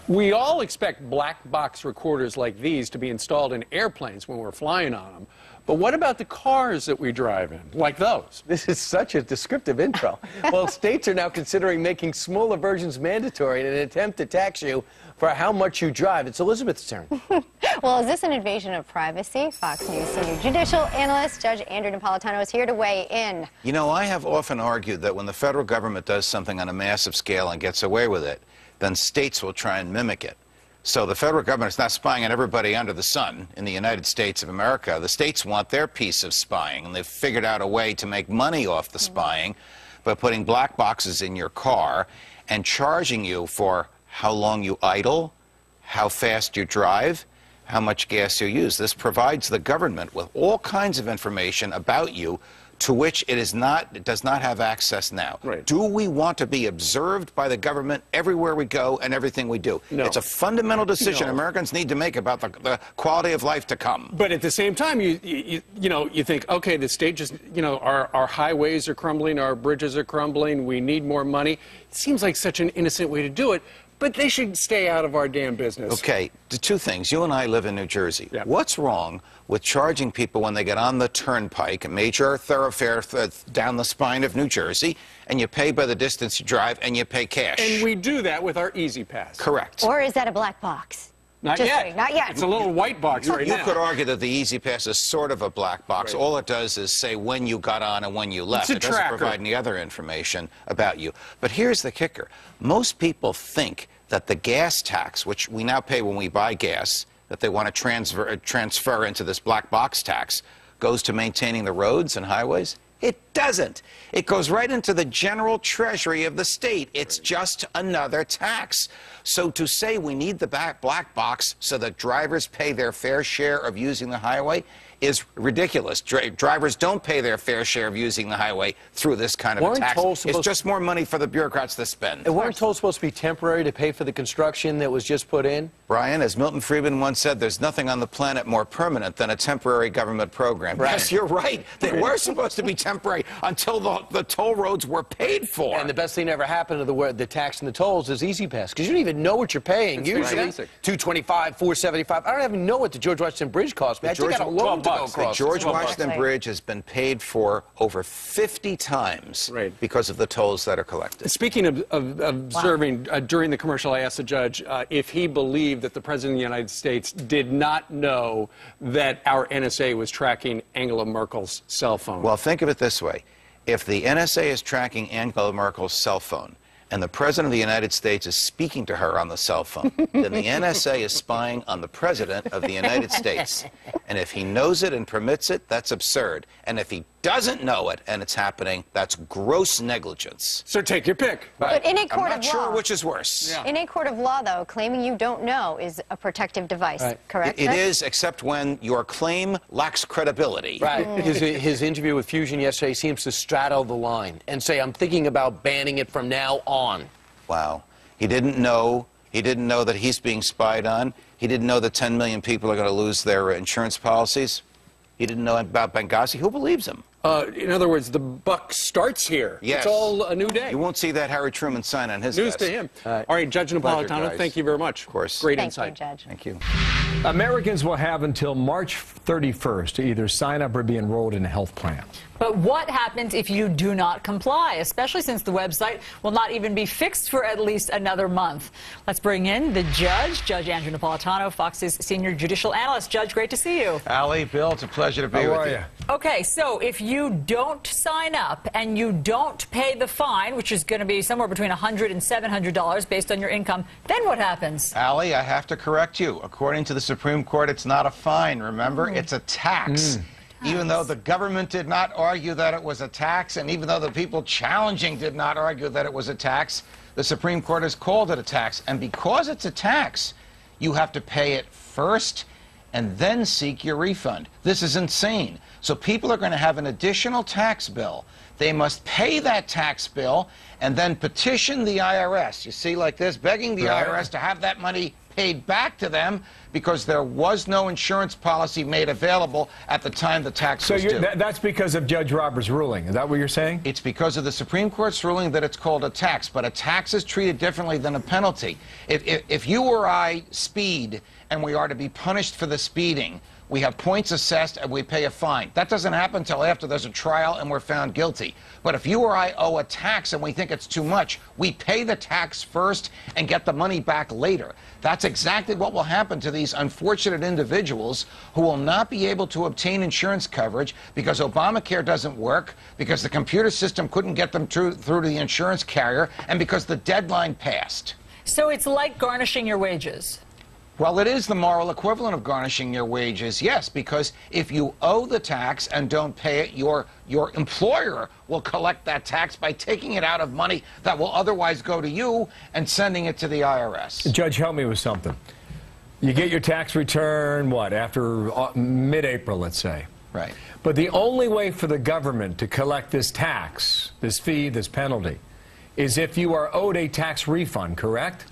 We all expect black box recorders like these to be installed in airplanes when we're flying on them. But what about the cars that we drive in, like those? This is such a descriptive intro. Well, states are now considering making smaller versions mandatory in an attempt to tax you for how much you drive. It's Elizabeth's turn. Well, is this an invasion of privacy? Fox News senior judicial analyst Judge Andrew Napolitano is here to weigh in. You know, I have often argued that when the federal government does something on a massive scale and gets away with it, then states will try and mimic it. So the federal government is not spying on everybody under the sun in the United States of America. The states want their piece of spying, and they've figured out a way to make money off the spying by putting black boxes in your car and charging you for how long you idle, how fast you drive, how much gas you use. This provides the government with all kinds of information about you to which it does not have access now. Right. Do we want to be observed by the government everywhere we go and everything we do? No. It's a fundamental decision Americans need to make about the quality of life to come. But at the same time, you think, okay, the state just, our highways are crumbling, our bridges are crumbling, we need more money. It seems like such an innocent way to do it. But they should stay out of our damn business. Okay, two things. You and I live in New Jersey. Yeah. What's wrong with charging people when they get on the turnpike, a major thoroughfare down the spine of New Jersey, and you pay by the distance you drive and you pay cash? And we do that with our Easy Pass. Correct. Or is that a black box? Not Just yet. kidding, not yet. It's a little white box right now. You could argue that the Easy Pass is sort of a black box. Right. All it does is say when you got on and when you left. It's a It doesn't tracker. provide any other information about you. But here's the kicker. Most people think that the gas tax, which we now pay when we buy gas, that they want to transfer into this black box tax, goes to maintaining the roads and highways. It doesn't. It goes right into the general treasury of the state. It's just another tax. So to say we need the black box so that drivers pay their fair share of using the highway is ridiculous. Drivers don't pay their fair share of using the highway through this kind of a tax. It's just more money for the bureaucrats to spend. And weren't tolls supposed to be temporary to pay for the construction that was just put in? Brian, as Milton Friedman once said, there's nothing on the planet more permanent than a temporary government program. Right. Yes, you're right. They were supposed to be temporary until the toll roads were paid for. And the best thing that ever happened to the tax and the tolls is Easy Pass, because you don't even know what you're paying. It's Usually, fantastic. $225, $475. I don't even know what the George Washington Bridge cost me. I think I got a loan to go $12. across. The George $12. Washington Bridge has been paid for over 50 times because of the tolls that are collected. Speaking of observing, during the commercial, I asked the judge if he believed that the President of the United States did not know that our NSA was tracking Angela Merkel's cell phone. Well, think of it this way. If the NSA is tracking Angela Merkel's cell phone, and the President of the United States is speaking to her on the cell phone, then the NSA is spying on the President of the United States. And if he knows it and permits it, that's absurd. And if he doesn't know it and it's happening, that's gross negligence. So take your pick. But in a court I'm of not sure law, which is worse. Yeah. in a court of law, though, claiming you don't know is a protective device, correct? It is, except when your claim lacks credibility. Right. His interview with Fusion yesterday seems to straddle the line and say, I'm thinking about banning it from now on. Wow. He didn't know that he's being spied on. He didn't know that 10 million people are going to lose their insurance policies. He didn't know about Benghazi. Who believes him? In other words, the buck starts here. Yes. It's all a new day. You won't see that Harry Truman sign on his News desk. to him. All right, Judge Pleasure, Napolitano, guys. thank you very much. Of course. Great Thank insight. you, Judge. Thank you. Americans will have until March 31st to either sign up or be enrolled in a health plan. But what happens if you do not comply, especially since the website will not even be fixed for at least another month? Let's bring in the judge, Judge Andrew Napolitano, Fox's senior judicial analyst. Judge, great to see you. Ali, Bill, it's a pleasure to be How with are you. you? Okay, so if you don't sign up and you don't pay the fine, which is going to be somewhere between $100 and $700 based on your income, then what happens? Ali, I have to correct you. According to the Supreme Court, it's not a fine, remember? It's a tax. Even though the government did not argue that it was a tax, and even though the people challenging did not argue that it was a tax, the Supreme Court has called it a tax. And because it's a tax, you have to pay it first and then seek your refund. This is insane. So people are going to have an additional tax bill. They must pay that tax bill and then petition the IRS. You see, like this, begging the IRS to have that money paid back to them because there was no insurance policy made available at the time the tax was due. That's because of Judge Roberts' ruling. Is that what you're saying? It's because of the Supreme Court's ruling that it's called a tax, but a tax is treated differently than a penalty. If you or I speed and we are to be punished for the speeding, we have points assessed and we pay a fine. That doesn't happen until after there's a trial and we're found guilty. But if you or I owe a tax and we think it's too much, we pay the tax first and get the money back later. That's exactly what will happen to these unfortunate individuals who will not be able to obtain insurance coverage because Obamacare doesn't work, because the computer system couldn't get them through to the insurance carrier, and because the deadline passed. So it's like garnishing your wages. Well, it is the moral equivalent of garnishing your wages, yes, because if you owe the tax and don't pay it, your employer will collect that tax by taking it out of money that will otherwise go to you and sending it to the IRS. Judge, help me with something. You get your tax return, what, after mid-April, let's say. Right. But the only way for the government to collect this tax, this fee, this penalty, is if you are owed a tax refund, correct?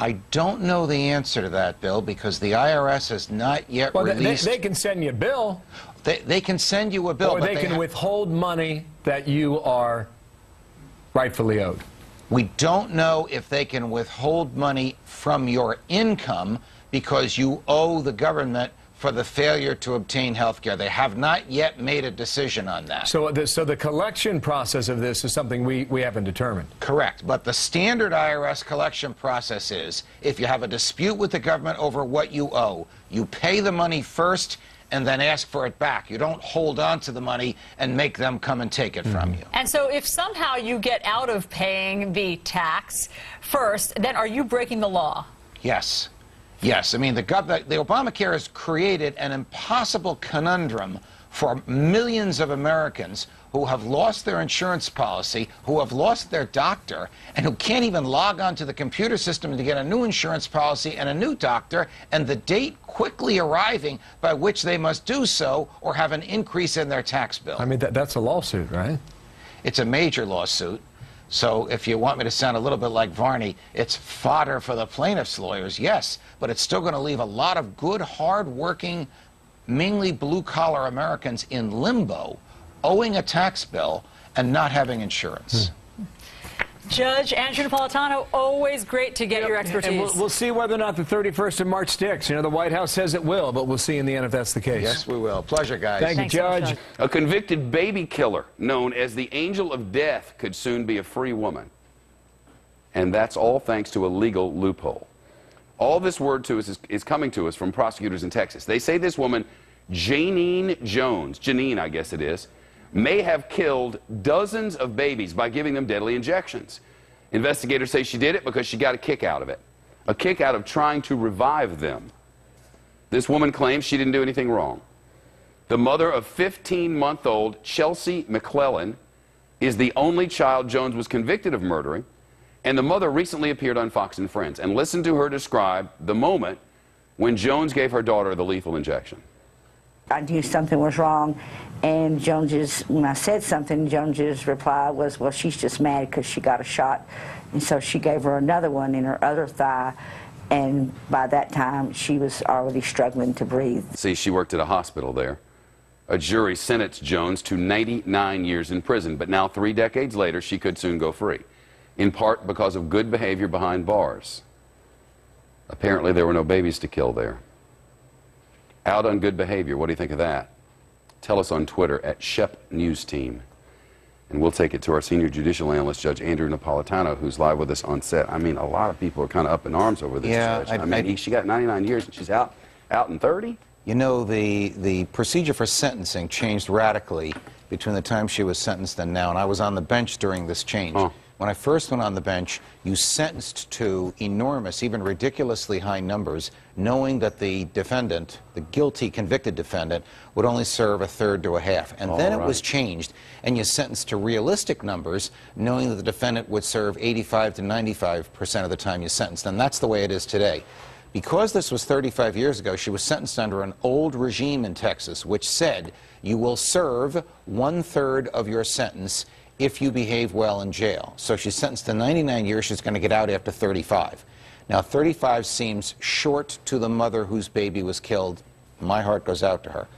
I don't know the answer to that, Bill, because the IRS has not yet released... They can send you a bill. They can send you a bill. Or they can withhold money that you are rightfully owed. We don't know if they can withhold money from your income because you owe the government for the failure to obtain health care. They have not yet made a decision on that. So the collection process of this is something we haven't determined. Correct. But the standard IRS collection process is, if you have a dispute with the government over what you owe, you pay the money first and then ask for it back. You don't hold on to the money and make them come and take it from you. And so if somehow you get out of paying the tax first, then are you breaking the law? Yes. Yes, I mean, the Obamacare has created an impossible conundrum for millions of Americans who have lost their insurance policy, who have lost their doctor, and who can't even log on to the computer system to get a new insurance policy and a new doctor, and the date quickly arriving by which they must do so or have an increase in their tax bill. I mean, that's a lawsuit, right? It's a major lawsuit. So if you want me to sound a little bit like Varney, it's fodder for the plaintiff's lawyers, yes, but it's still going to leave a lot of good, hard-working, mainly blue-collar Americans in limbo, owing a tax bill and not having insurance. Judge Andrew Napolitano, always great to get your expertise. And we'll see whether or not the 31st of March sticks. You know, the White House says it will, but we'll see in the end if that's the case. Yes, we will. Pleasure, guys. Thank you, Judge. A convicted baby killer known as the Angel of Death could soon be a free woman. And that's all thanks to a legal loophole. All this word to us is coming to us from prosecutors in Texas. They say this woman, Janine Jones, Janine I guess it is, may have killed dozens of babies by giving them deadly injections. Investigators say she did it because she got a kick out of it, a kick out of trying to revive them. This woman claims she didn't do anything wrong. The mother of 15-month-old Chelsea McClellan is the only child Jones was convicted of murdering, and the mother recently appeared on Fox and Friends. And listen to her describe the moment when Jones gave her daughter the lethal injection. I knew something was wrong, and when I said something, Jones's reply was, well, she's just mad because she got a shot. And so she gave her another one in her other thigh, and by that time, she was already struggling to breathe. See, she worked at a hospital there. A jury sentenced Jones to 99 years in prison, but now 3 decades later, she could soon go free, in part because of good behavior behind bars. Apparently, there were no babies to kill there. Out on good behavior. What do you think of that? Tell us on Twitter at Shep News Team. And we'll take it to our senior judicial analyst, Judge Andrew Napolitano, who's live with us on set. I mean, a lot of people are kind of up in arms over this, yeah, Judge. I mean, she got 99 years and she's out in 30? You know, the procedure for sentencing changed radically between the time she was sentenced and now, and I was on the bench during this change. When I first went on the bench, you sentenced to enormous, even ridiculously high numbers, knowing that the defendant, the guilty convicted defendant, would only serve a third to a half. And then it was changed, and you sentenced to realistic numbers, knowing that the defendant would serve 85 to 95% of the time you sentenced. And that's the way it is today. Because this was 35 years ago, she was sentenced under an old regime in Texas, which said you will serve 1/3 of your sentence if you behave well in jail. So she's sentenced to 99 years. She's going to get out after 35. Now, 35 seems short to the mother whose baby was killed. My heart goes out to her.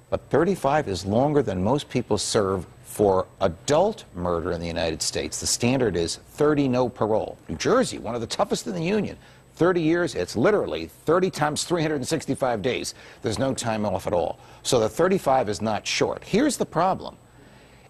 But 35 is longer than most people serve for adult murder in the United States. The standard is 30, no parole. New Jersey, one of the toughest in the union. 30 years, it's literally 30 times 365 days. There's no time off at all. So the 35 is not short. Here's the problem.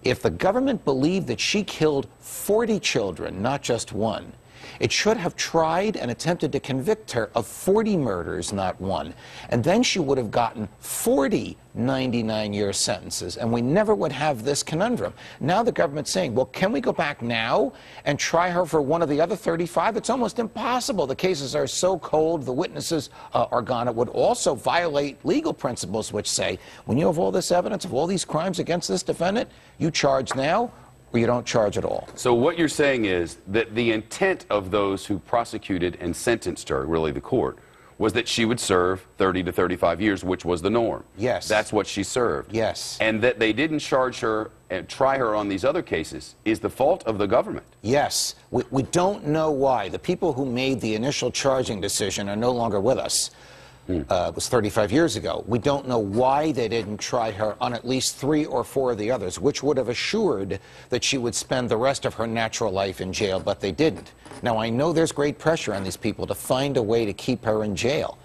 If the government believed that she killed 40 children, not just one, it should have tried and attempted to convict her of 40 murders, not one. And then she would have gotten 40 99-year sentences, and we never would have this conundrum. Now the government's saying, well, can we go back now and try her for one of the other 35? It's almost impossible. The cases are so cold, the witnesses are gone. It would also violate legal principles which say, when you have all this evidence of all these crimes against this defendant, you charge now, or you don't charge at all. So what you're saying is that the intent of those who prosecuted and sentenced her, really the court, was that she would serve 30 to 35 years, which was the norm. Yes. That's what she served. Yes. And that they didn't charge her and try her on these other cases is the fault of the government. Yes. We don't know why. The people who made the initial charging decision are no longer with us. It was 35 years ago. We don't know why they didn't try her on at least 3 or 4 of the others, which would have assured that she would spend the rest of her natural life in jail, but they didn't. Now, I know there's great pressure on these people to find a way to keep her in jail,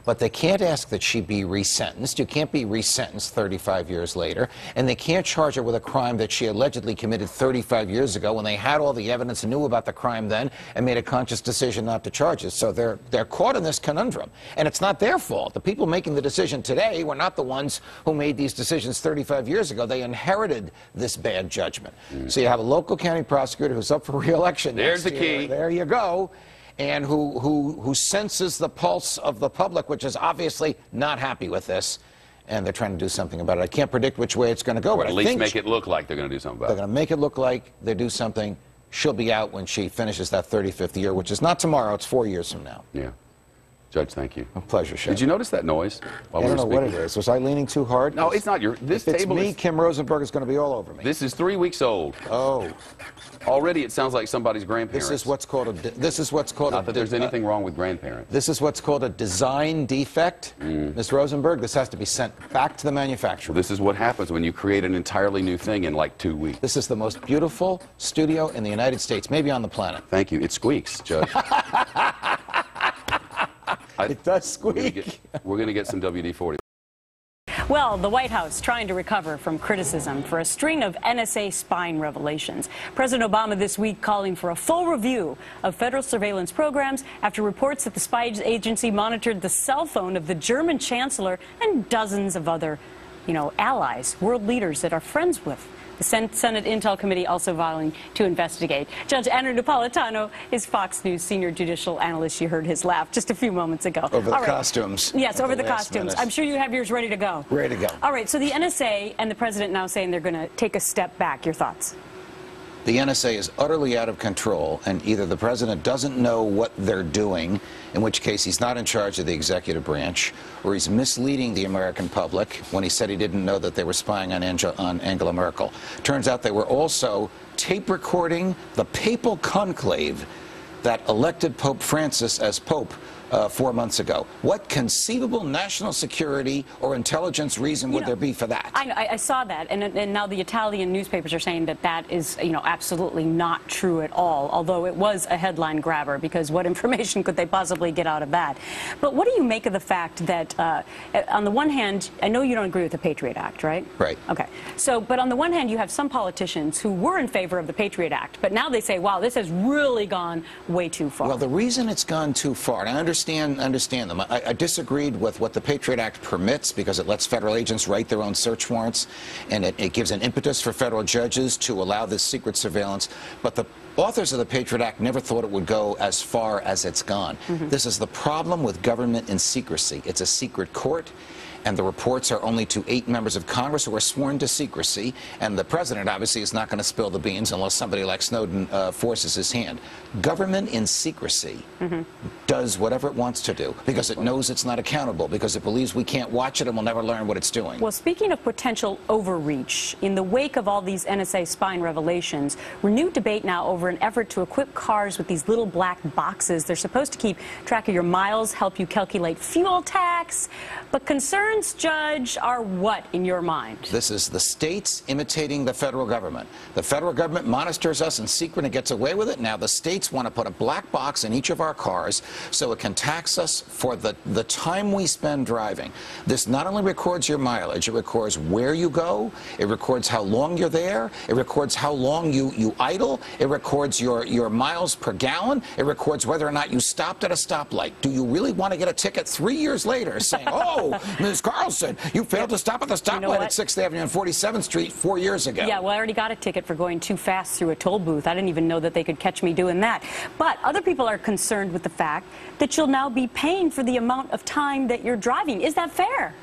but they can't ask that she be resentenced. You can't be resentenced 35 years later, and they can't charge her with a crime that she allegedly committed 35 years ago when they had all the evidence and knew about the crime then and made a conscious decision not to charge it. So they're caught in this conundrum, and it's not their fault. The people making the decision today were not the ones who made these decisions 35 years ago. They inherited this bad judgment. So you have a local county prosecutor who's up for re-election. There's the next year. key. There you go. And who senses the pulse of the public, which is obviously not happy with this, and they're trying to do something about it. I can't predict which way it's going to go, but at least make it look like they're going to do something about it. They're going to make it look like they do something. She'll be out when she finishes that 35th year, which is not tomorrow. It's 4 years from now. Yeah. Judge, thank you. A pleasure, Chef. Did you notice that noise while I we don't were know what speaking? it is. Was I leaning too hard? No, it's not your. This If it's table me, is. Kim Rosenberg is going to be all over me. This is 3 weeks old. Oh, Already, it sounds like somebody's grandparents. this is what's called a. Not that there's anything wrong with grandparents. This is what's called a design defect, Ms. Rosenberg. This has to be sent back to the manufacturer. This is what happens when you create an entirely new thing in like 2 weeks. This is the most beautiful studio in the United States, maybe on the planet. Thank you. It squeaks, Judge. It does squeak. We're going to get some WD-40. Well, the White House trying to recover from criticism for a string of NSA spying revelations. President Obama this week calling for a full review of federal surveillance programs after reports that the spy agency monitored the cell phone of the German chancellor and dozens of other, allies, world leaders that are friends with. The Senate Intel Committee also vowing to investigate. Judge Andrew Napolitano is Fox News senior judicial analyst. You heard his laugh just a few moments ago. Over the costumes. Yes, over the last costumes. minute. I'm sure you have yours ready to go. Ready to go. All right, so the NSA and the president now saying they're going to take a step back. Your thoughts? The NSA is utterly out of control, and either the president doesn't know what they're doing, in which case he's not in charge of the executive branch, or he's misleading the American public when he said he didn't know that they were spying on Angela Merkel. Turns out they were also tape recording the papal conclave that elected Pope Francis as Pope 4 months ago. What conceivable national security or intelligence reason would there be for that? I saw that, and now the Italian newspapers are saying that that is, absolutely not true at all, although it was a headline grabber, because what information could they possibly get out of that? But what do you make of the fact that, on the one hand, I know you don't agree with the Patriot Act, right? Right. Okay. So, but on the one hand, you have some politicians who were in favor of the Patriot Act, but now they say, wow, this has really gone way too far. Well, the reason it's gone too far, and I understand them. I disagreed with what the Patriot Act permits, because it lets federal agents write their own search warrants, and it gives an impetus for federal judges to allow this secret surveillance. But the authors of the Patriot Act never thought it would go as far as it's gone. This is the problem with government in secrecy. It's a secret court, and the reports are only to 8 members of Congress who are sworn to secrecy, and the president obviously is not going to spill the beans unless somebody like Snowden forces his hand. Government in secrecy does whatever it wants to do because it knows it's not accountable, because it believes we can't watch it and we'll never learn what it's doing. Well, speaking of potential overreach, in the wake of all these NSA spying revelations, renewed debate now over an effort to equip cars with these little black boxes. They're supposed to keep track of your miles, help you calculate fuel tax. But concerns, Judge, are what in your mind? This is the states imitating the federal government. The federal government monitors us in secret and gets away with it. Now the states want to put a black box in each of our cars so it can tax us for the time we spend driving. This not only records your mileage, it records where you go, it records how long you're there, it records how long you idle, it records your miles per gallon, it records whether or not you stopped at a stoplight. Do you really want to get a ticket 3 years later saying, oh, Ms. Carlson, you failed to stop at the stoplight at 6th Avenue and 47th Street 4 years ago? Yeah, well, I already got a ticket for going too fast through a toll booth. I didn't even know that they could catch me doing that. But other people are concerned with the fact that you'll now be paying for the amount of time that you're driving. Is that fair?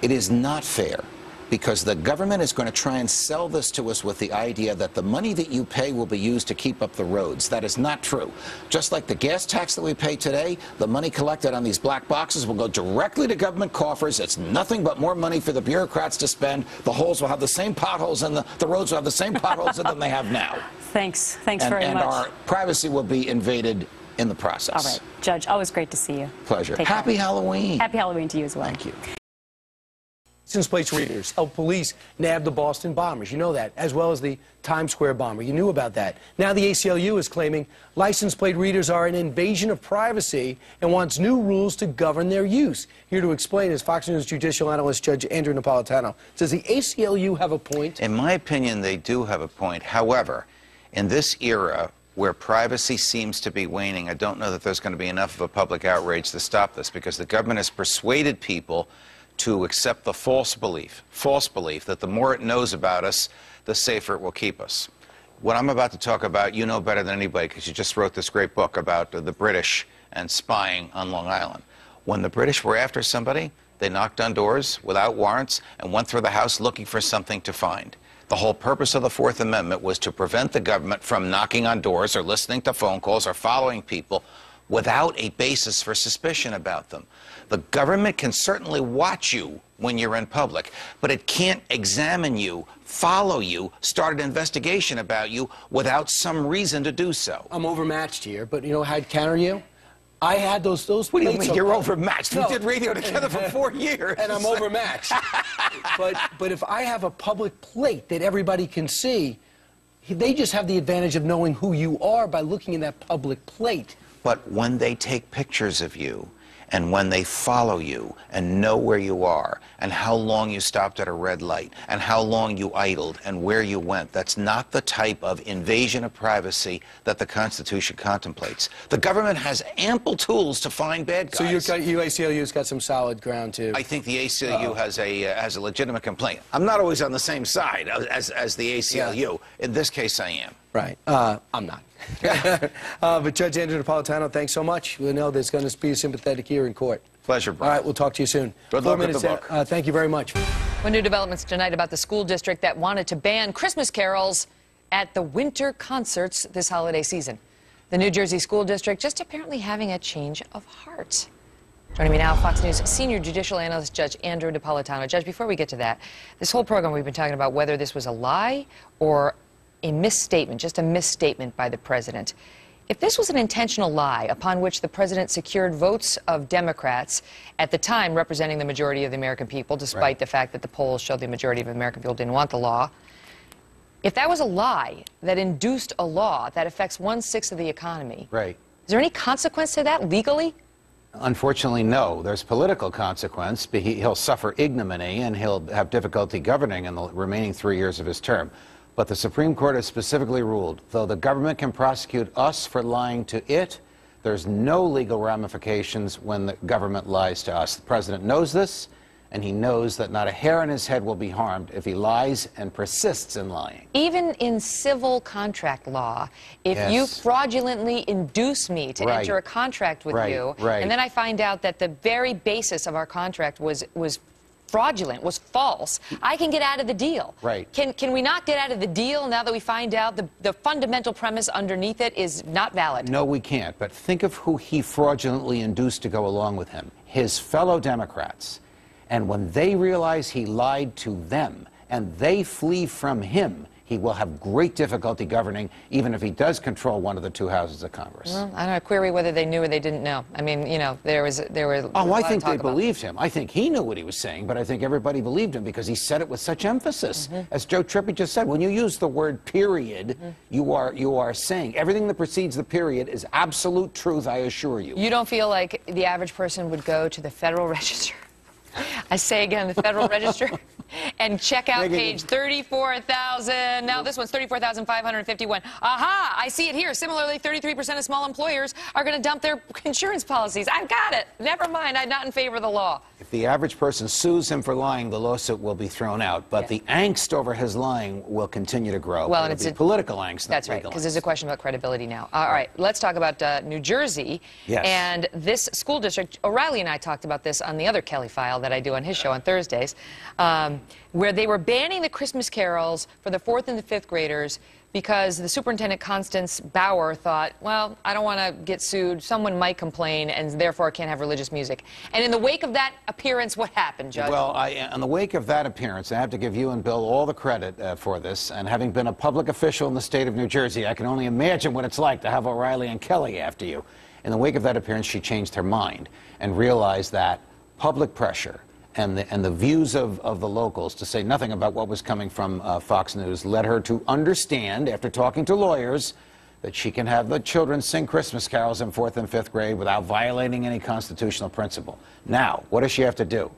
It is not fair, because the government is going to try and sell this to us with the idea that the money that you pay will be used to keep up the roads. That is not true. Just like the gas tax that we pay today, the money collected on these black boxes will go directly to government coffers. It's nothing but more money for the bureaucrats to spend. The holes will have the same potholes and the roads will have the same potholes in them they have now. Thanks very much. And our privacy will be invaded in the process. All right, Judge, always great to see you. Pleasure. Take Happy care. Halloween. Happy Halloween to you as well. Thank you. License plate readers helped police nab the Boston bombers. You know that, as well as the Times Square bomber. You knew about that. Now the ACLU is claiming license plate readers are an invasion of privacy and wants new rules to govern their use. Here to explain is Fox News judicial analyst Judge Andrew Napolitano. Does the ACLU have a point? In my opinion, they do have a point. However, in this era where privacy seems to be waning, I don't know that there's going to be enough of a public outrage to stop this, because the government has persuaded people to accept the false belief that the more it knows about us, the safer it will keep us. What I'm about to talk about, you know better than anybody, because you just wrote this great book about the British and spying on Long Island. When the British were after somebody, they knocked on doors without warrants and went through the house looking for something to find. The whole purpose of the Fourth Amendment was to prevent the government from knocking on doors or listening to phone calls or following people without a basis for suspicion about them. The government can certainly watch you when you're in public, but it can't examine you, follow you, start an investigation about you without some reason to do so. I'm overmatched here, but you know how I'd counter you? I had those What do you plates mean on- you're overmatched? No. We did radio together for 4 years. And I'm overmatched. but if I have a public plate that everybody can see, they just have the advantage of knowing who you are by looking in that public plate. But when they take pictures of you, and when they follow you and know where you are and how long you stopped at a red light and how long you idled and where you went, that's not the type of invasion of privacy that the Constitution contemplates. The government has ample tools to find bad guys. So you ACLU's got some solid ground, too. I think the ACLU has a legitimate complaint. I'm not always on the same side as the ACLU. Yeah. In this case, I am. Right. I'm not. But Judge Andrew Napolitano, thanks so much. We know there's going to be a sympathetic hearing in court. Pleasure, Brian. All right, we'll talk to you soon. Good 4 luck with minutes the book. Thank you very much. Well, new developments tonight about the school district that wanted to ban Christmas carols at the winter concerts this holiday season. The New Jersey school district just apparently having a change of heart. Joining me now, Fox News senior judicial analyst Judge Andrew Napolitano. Judge, before we get to that, this whole program we've been talking about whether this was a lie or a misstatement, just a misstatement by the president. If this was an intentional lie upon which the president secured votes of Democrats at the time representing the majority of the American people, despite the fact that the polls showed the majority of American people didn't want the law, if that was a lie that induced a law that affects 1/6 of the economy, Right. is there any consequence to that legally? Unfortunately, no. There's political consequence. He'll suffer ignominy and he'll have difficulty governing in the remaining 3 years of his term. But the Supreme Court has specifically ruled, though the government can prosecute us for lying to it, there's no legal ramifications when the government lies to us. The president knows this, and he knows that not a hair on his head will be harmed if he lies and persists in lying. Even in civil contract law, if you fraudulently induce me to enter a contract with you, and then I find out that the very basis of our contract was fraudulent, was false, I can get out of the deal. Can we not get out of the deal now that we find out the fundamental premise underneath it is not valid? No, we can't. But think of who he fraudulently induced to go along with him. His fellow Democrats. And when they realize he lied to them and they flee from him, he will have great difficulty governing, even if he does control one of the two houses of Congress. Well, I don't query whether they knew or they didn't know. I mean, you know, there was. Oh, I think they believed him. I think he knew what he was saying, but I think everybody believed him because he said it with such emphasis. As Joe Trippi just said, when you use the word period, you are saying everything that precedes the period is absolute truth, I assure you. You don't feel like the average person would go to the Federal Register? I say again, the Federal Register, and check out page 34,000. Now this one's 34,551. Aha! I see it here. Similarly, 33% of small employers are going to dump their insurance policies. I've got it. Never mind. I'm not in favor of the law. If the average person sues him for lying, the lawsuit will be thrown out. But the angst over his lying will continue to grow. Well, and it's political angst. That's right, because there's a question about credibility now. All right, let's talk about New Jersey. Yes. And this school district. O'Reilly and I talked about this on the other Kelly File that I do on his show on Thursdays, where they were banning the Christmas carols for the 4th and the 5th graders because the superintendent, Constance Bauer, thought, well, I don't want to get sued. Someone might complain, and therefore I can't have religious music. And in the wake of that appearance, what happened, Judge? Well, in the wake of that appearance, I have to give you and Bill all the credit for this. And having been a public official in the state of New Jersey, I can only imagine what it's like to have O'Reilly and Kelly after you. In the wake of that appearance, she changed her mind and realized that public pressure and the views of the locals, to say nothing about what was coming from Fox News, led her to understand, after talking to lawyers, that she can have the children sing Christmas carols in 4th and 5th grade without violating any constitutional principle. Now, what does she have to do?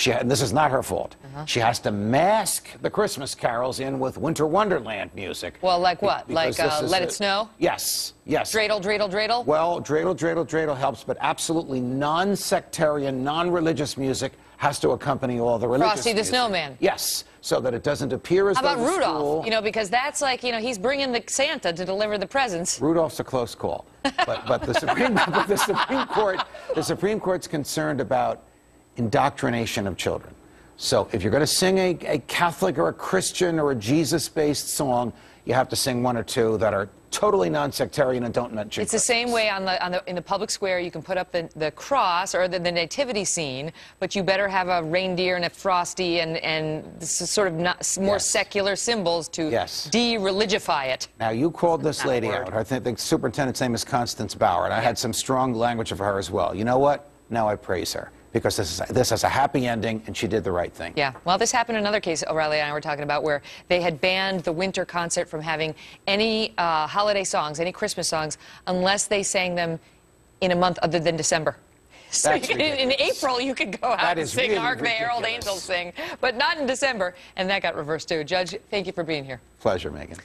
And this is not her fault. She has to mask the Christmas carols in with Winter Wonderland music. Well, like what? Like Let It Snow? Yes, yes. Dreidel, dreidel, dreidel? Well, dreidel, dreidel, dreidel helps, but absolutely non-sectarian, non-religious music has to accompany all the religious Frosty the music. Snowman. Yes, so that it doesn't appear as though How about the Rudolph? school... You know, because that's like, you know, he's bringing the Santa to deliver the presents. Rudolph's a close call. But the Supreme Court's concerned about indoctrination of children. So if you're going to sing a Catholic or a Christian or a Jesus-based song, you have to sing one or two that are totally non-sectarian and don't mention It's the same way in the public square. You can put up the cross or the nativity scene, but you better have a reindeer and a Frosty and this is sort of more secular symbols to de-religify it. Now, you called this lady out. I think the superintendent's name is Constance Bauer, and I had some strong language of her as well. You know what? Now I praise her, because this has a happy ending, and she did the right thing. Yeah. Well, this happened in another case O'Reilly and I were talking about, where they had banned the winter concert from having any holiday songs, any Christmas songs, unless they sang them in a month other than December. So in April, you could go out and sing Hark the Herald Angels Sing, but not in December. And that got reversed, too. Judge, thank you for being here. Pleasure, Megan.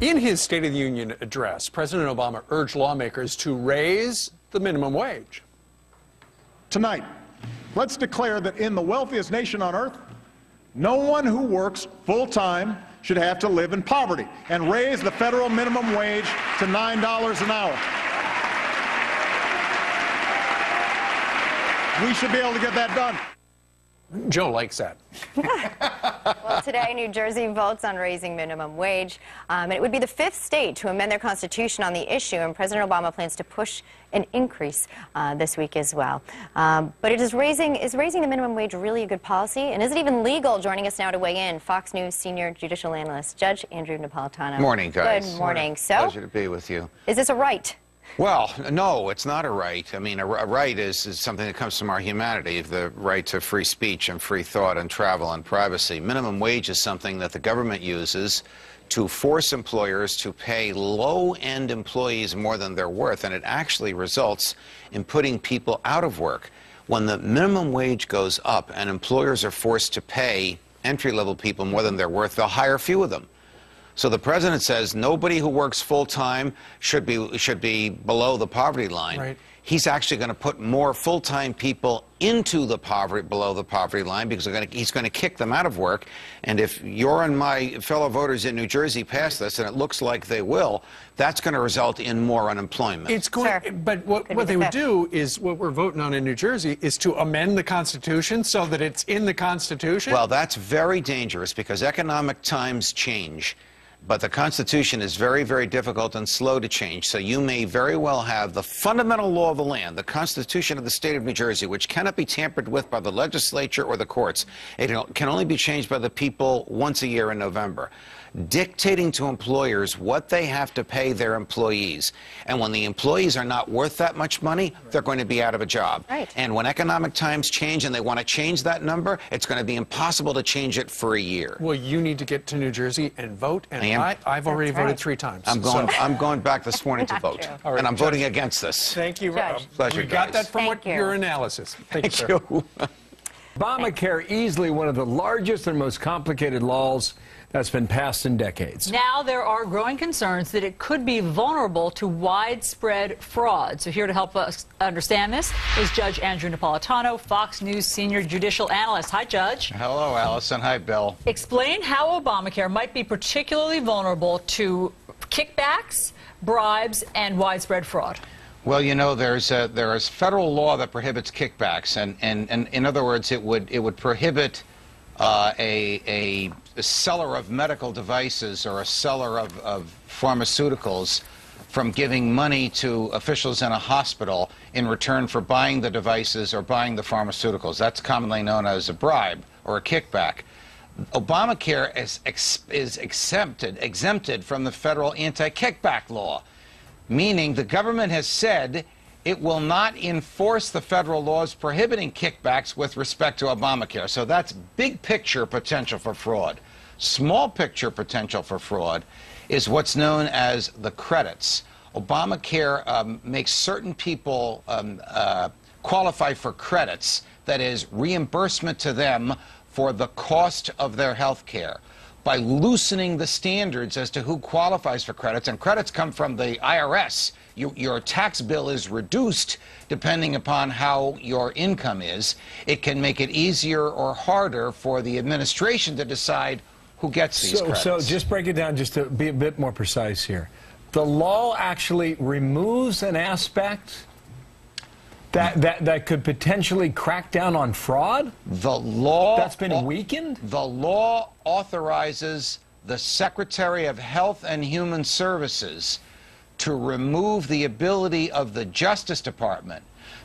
In his State of the Union address, President Obama urged lawmakers to raise the minimum wage. Tonight, let's declare that in the wealthiest nation on earth, no one who works full-time should have to live in poverty, and raise the federal minimum wage to $9 an hour. We should be able to get that done. Joe likes that. Well, today, New Jersey votes on raising minimum wage. And it would be the 5th state to amend their constitution on the issue, and President Obama plans to push an increase this week as well. But is raising the minimum wage really a good policy? And is it even legal? Joining us now to weigh in, Fox News senior judicial analyst, Judge Andrew Napolitano. Morning, guys. Good morning. So, pleasure to be with you. Is this a right? Well, no, it's not a right. I mean, a right is something that comes from our humanity, the right to free speech and free thought and travel and privacy. Minimum wage is something that the government uses to force employers to pay low-end employees more than they're worth, and it actually results in putting people out of work. When the minimum wage goes up and employers are forced to pay entry-level people more than they're worth, they'll hire few of them. So the president says nobody who works full-time should be below the poverty line. Right. he's actually going to put more full-time people into the poverty, below the poverty line, because he's going to kick them out of work. And if your and my fellow voters in New Jersey pass this, and it looks like they will, that's going to result in more unemployment. It's going, but what they would do is, what we're voting on in New Jersey is to amend the Constitution so that it's in the Constitution. Well, that's very dangerous because economic times change. But the Constitution is very, very difficult and slow to change. So you may very well have the fundamental law of the land, the Constitution of the state of New Jersey, which cannot be tampered with by the legislature or the courts. It can only be changed by the people once a year in November, dictating to employers what they have to pay their employees. And when the employees are not worth that much money, they're going to be out of a job. Right. And when economic times change and they want to change that number, it's going to be impossible to change it for a year. Well, you need to get to New Jersey and vote, and I've already voted 3 times. I'm going back this morning to vote, All right, and I'm Judge, voting against this. Thank you. Judge. Pleasure, We got guys. that from Thank you. your analysis. Thank you, Thank sir. you. Obamacare, easily one of the largest and most complicated laws that's been passed in decades. Now there are growing concerns that it could be vulnerable to widespread fraud. So here to help us understand this is Judge Andrew Napolitano, Fox News senior judicial analyst. Hi, Judge. Hello, Allison. Hi, Bill. Explain how Obamacare might be particularly vulnerable to kickbacks, bribes, and widespread fraud. Well, you know, there is federal law that prohibits kickbacks, and in other words, it would prohibit a seller of medical devices or a seller of pharmaceuticals from giving money to officials in a hospital in return for buying the devices or buying the pharmaceuticals. That's commonly known as a bribe or a kickback. Obamacare is exempted from the federal anti-kickback law, meaning the government has said it will not enforce the federal laws prohibiting kickbacks with respect to Obamacare. So that's big picture potential for fraud. Small picture potential for fraud is what's known as the credits. Obamacare makes certain people qualify for credits, that is, reimbursement to them for the cost of their health care, by loosening the standards as to who qualifies for credits. And credits come from the IRS. Your tax bill is reduced depending upon how your income is. It can make it easier or harder for the administration to decide who gets these credits. So just break it down just to be a bit more precise here. The law actually removes an aspect that could potentially crack down on fraud? The law that's been weakened? The law authorizes the Secretary of Health and Human Services to remove the ability of the Justice Department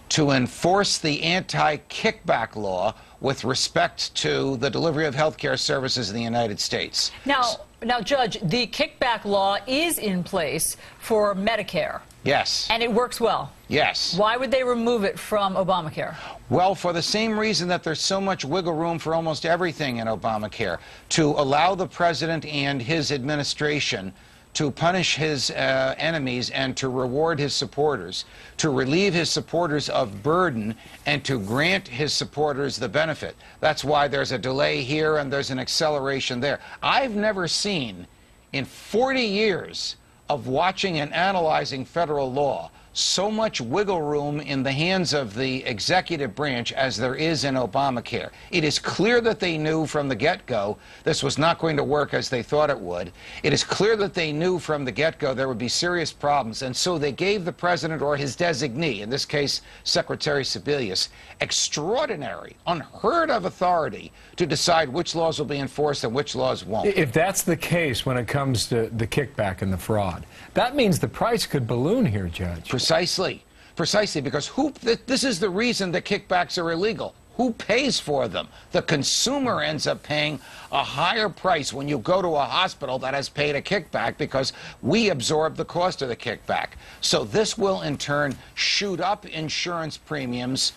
to enforce the anti-kickback law with respect to the delivery of health care services in the United States. Now, Judge, the kickback law is in place for Medicare. Yes. And it works well. Yes. Why would they remove it from Obamacare? Well, for the same reason that there's so much wiggle room for almost everything in Obamacare, to allow the president and his administration to punish his enemies and to reward his supporters, to relieve his supporters of burden, and to grant his supporters the benefit. That's why there's a delay here and there's an acceleration there. I've never seen in 40 years of watching and analyzing federal law so much wiggle room in the hands of the executive branch as there is in Obamacare. It is clear that they knew from the get-go this was not going to work as they thought it would. It is clear that they knew from the get-go there would be serious problems, and so they gave the president or his designee, in this case Secretary Sebelius, extraordinary, unheard of authority to decide which laws will be enforced and which laws won't. If that's the case when it comes to the kickback and the fraud, that means the price could balloon here, Judge. Precisely, because this is the reason that kickbacks are illegal. Who pays for them? The consumer ends up paying a higher price when you go to a hospital that has paid a kickback because we absorb the cost of the kickback. So this will in turn shoot up insurance premiums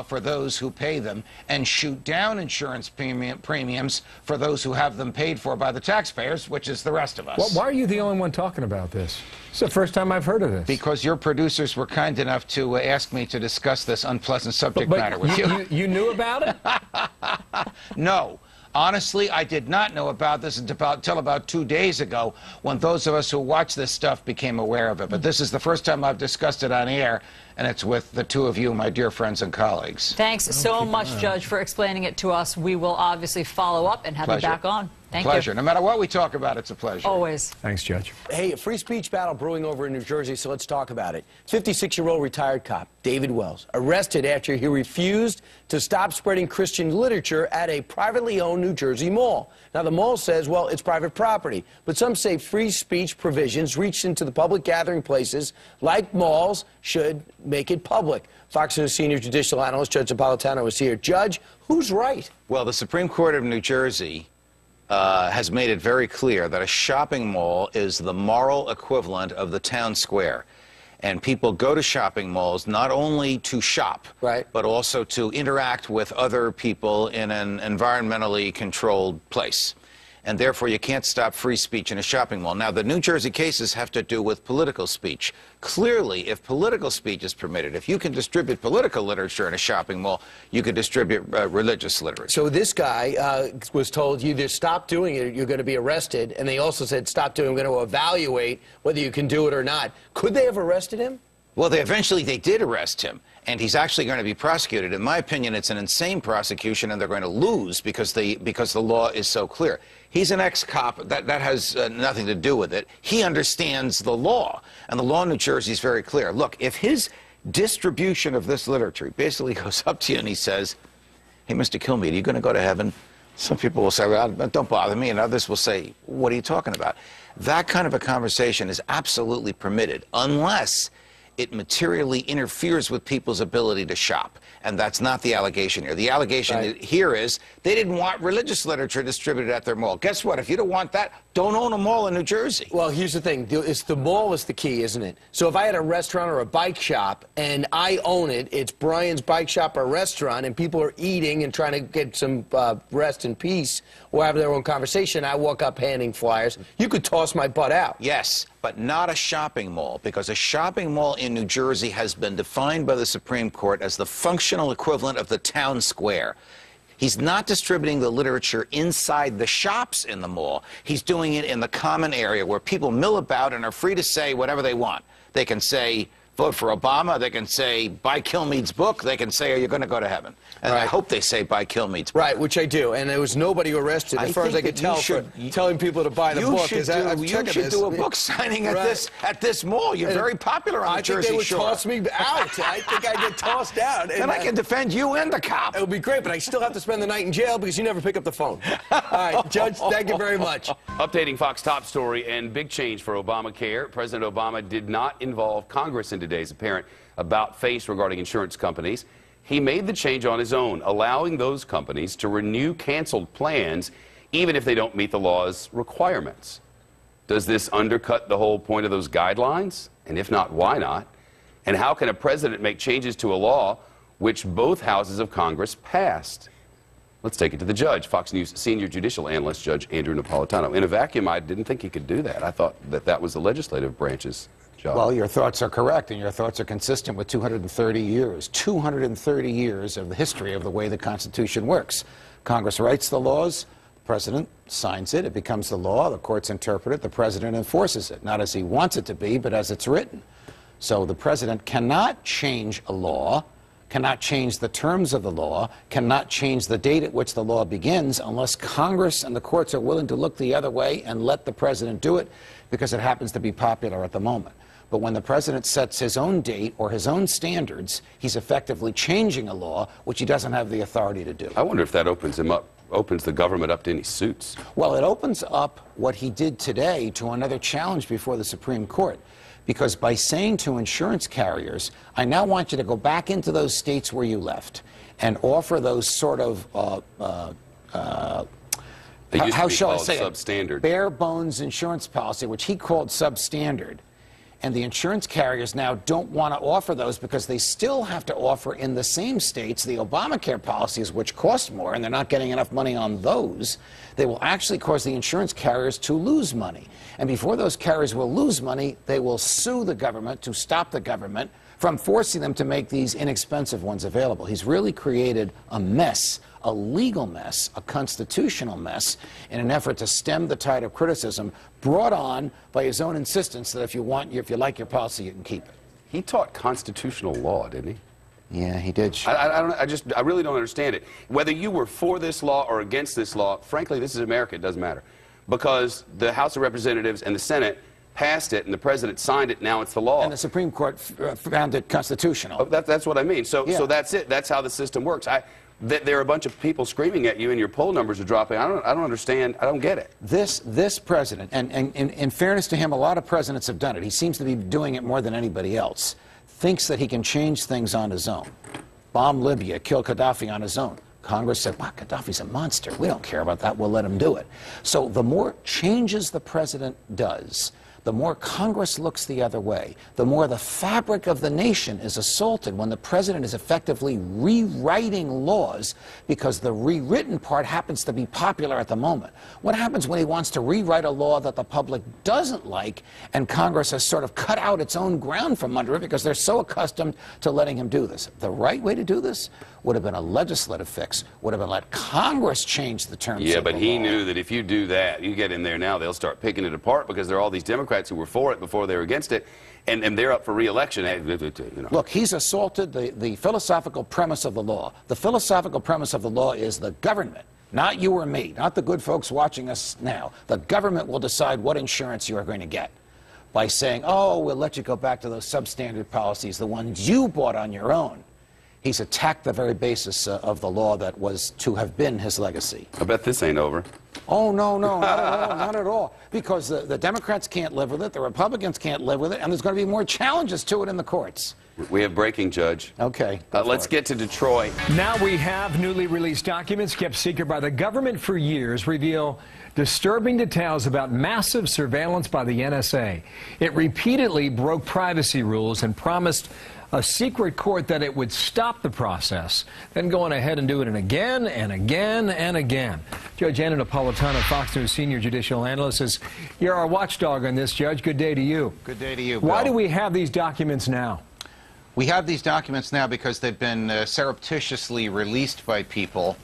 for those who pay them and shoot down insurance premiums for those who have them paid for by the taxpayers, which is the rest of us. Well, why are you the only one talking about this? It's the first time I've heard of this. Because your producers were kind enough to ask me to discuss this unpleasant subject matter with you. You knew about it? No. Honestly, I did not know about this until about 2 days ago, when those of us who watch this stuff became aware of it. But this is the first time I've discussed it on air, and it's with the two of you, my dear friends and colleagues. Thanks so much, Judge, for explaining it to us. We will obviously follow up and have you back on. Thank you. Pleasure. No matter what we talk about, it's a pleasure. Always. Thanks, Judge. Hey, a free speech battle brewing over in New Jersey, so let's talk about it. 56-year-old retired cop David Wells arrested after he refused to stop spreading Christian literature at a privately owned New Jersey mall. Now, the mall says, well, it's private property, but some say free speech provisions reached into the public gathering places like malls should make it public. Fox News senior judicial analyst Judge Napolitano is here. Judge, who's right? Well, the Supreme Court of New Jersey has made it very clear that a shopping mall is the moral equivalent of the town square. And people go to shopping malls not only to shop, but also to interact with other people in an environmentally controlled place. And therefore, you can't stop free speech in a shopping mall. Now, the New Jersey cases have to do with political speech. Clearly, if political speech is permitted, if you can distribute political literature in a shopping mall, you can distribute religious literature. So this guy was told, you either stop doing it or you're going to be arrested. And they also said, stop doing it, we're going to evaluate whether you can do it or not. Could they have arrested him? Well, eventually they did arrest him, and he's actually going to be prosecuted. In my opinion, it's an insane prosecution, and they're going to lose because the law is so clear. He's an ex-cop. That has nothing to do with it. He understands the law, and the law in New Jersey is very clear. Look, if his distribution of this literature basically goes up to you and he says, hey, Mr. Kilmeade, are you going to go to heaven? Some people will say, well, don't bother me, and others will say, what are you talking about? That kind of a conversation is absolutely permitted, unless it materially interferes with people's ability to shop. And that's not the allegation here. The allegation here is they didn't want religious literature distributed at their mall. Guess what? If you don't want that, don't own a mall in New Jersey. Well, here's the thing. It's the mall is the key, isn't it? So if I had a restaurant or a bike shop and I own it, it's Brian's Bike Shop or Restaurant, and people are eating and trying to get some rest and peace or have their own conversation, I walk up handing flyers. You could toss my butt out. Yes, but not a shopping mall, because a shopping mall in New Jersey has been defined by the Supreme Court as the functional equivalent of the town square. He's not distributing the literature inside the shops in the mall. He's doing it in the common area where people mill about and are free to say whatever they want. They can say, vote for Obama. They can say, buy Kilmeade's book. They can say, are you going to go to heaven? And I hope they say, buy Kilmeade's book. Right, which I do. And there was nobody arrested, as far as I could tell, for telling people to buy the book. You should do a book signing at this mall. You're very popular on the Jersey Shore. I think they would toss me out. I think I'd get tossed out. Then I can defend you and the cop. It would be great, but I still have to spend the night in jail because you never pick up the phone. All right, Judge, thank you very much. Updating Fox top story and big change for Obamacare. President Obama did not involve Congress in today's apparent about-face regarding insurance companies. He made the change on his own, allowing those companies to renew canceled plans even if they don't meet the law's requirements. Does this undercut the whole point of those guidelines? And if not, why not? And how can a president make changes to a law which both houses of Congress passed? Let's take it to the judge, Fox News senior judicial analyst, Judge Andrew Napolitano. In a vacuum, I didn't think he could do that. I thought that was the legislative branch's job. Well, your thoughts are correct, and your thoughts are consistent with 230 years. 230 years of the history of the way the Constitution works. Congress writes the laws, the president signs it, it becomes the law, the courts interpret it, the president enforces it, not as he wants it to be, but as it's written. So the president cannot change a law, cannot change the terms of the law, cannot change the date at which the law begins unless Congress and the courts are willing to look the other way and let the president do it because it happens to be popular at the moment. But when the president sets his own date or his own standards, he's effectively changing a law which he doesn't have the authority to do. I wonder if that opens the government up to any suits. Well, it opens up what he did today to another challenge before the Supreme Court. Because by saying to insurance carriers, I now want you to go back into those states where you left and offer those sort of, how shall I say it, substandard, bare bones insurance policy, which he called substandard. And the insurance carriers now don't want to offer those because they still have to offer in the same states the Obamacare policies, which cost more, and they're not getting enough money on those. They will actually cause the insurance carriers to lose money. And before those carriers will lose money, they will sue the government to stop the government from forcing them to make these inexpensive ones available. He's really created a mess, a legal mess, a constitutional mess, in an effort to stem the tide of criticism brought on by his own insistence that if you like your policy, you can keep it. He taught constitutional law, didn't he? Yeah, he did. I really don't understand it. Whether you were for this law or against this law, frankly, this is America. It doesn't matter. Because the House of Representatives and the Senate passed it and the president signed it, now it's the law. And the Supreme Court found it constitutional. Oh, that's what I mean. So that's it. That's how the system works. There are a bunch of people screaming at you and your poll numbers are dropping. I don't understand. I don't get it. This president, and in fairness to him, a lot of presidents have done it. He seems to be doing it more than anybody else. Thinks that he can change things on his own. Bomb Libya, kill Gaddafi on his own. Congress said, wow, Gaddafi's a monster. We don't care about that. We'll let him do it. So the more changes the president does, the more Congress looks the other way, the more the fabric of the nation is assaulted when the president is effectively rewriting laws because the rewritten part happens to be popular at the moment. What happens when he wants to rewrite a law that the public doesn't like and Congress has sort of cut out its own ground from under it because they're so accustomed to letting him do this? The right way to do this would have been a legislative fix, would have been let Congress change the terms of the law. Yeah, but he knew that if you do that, you get in there now, they'll start picking it apart because there are all these Democrats who were for it before they were against it, and they're up for re-election. You know. Look, he's assaulted the philosophical premise of the law. The philosophical premise of the law is the government, not you or me, not the good folks watching us now. The government will decide what insurance you are going to get by saying, oh, we'll let you go back to those substandard policies, the ones you bought on your own. He's attacked the very basis of the law that was to have been his legacy. I bet this ain't over. Oh, no, not at all, not at all. Because the Democrats can't live with it, the Republicans can't live with it, and there's going to be more challenges to it in the courts. We have breaking, Judge. Okay. Let's get to Detroit. Now we have newly released documents kept secret by the government for years reveal disturbing details about massive surveillance by the NSA. It repeatedly broke privacy rules and promised a secret court that it would stop the process, then go on ahead and do it again and again and again. Judge Anna Napolitano, Fox News senior judicial analyst, says you're our watchdog on this, Judge. Good day to you. Good day to you, Bill. Why do we have these documents now? We have these documents now because they've been surreptitiously released by people,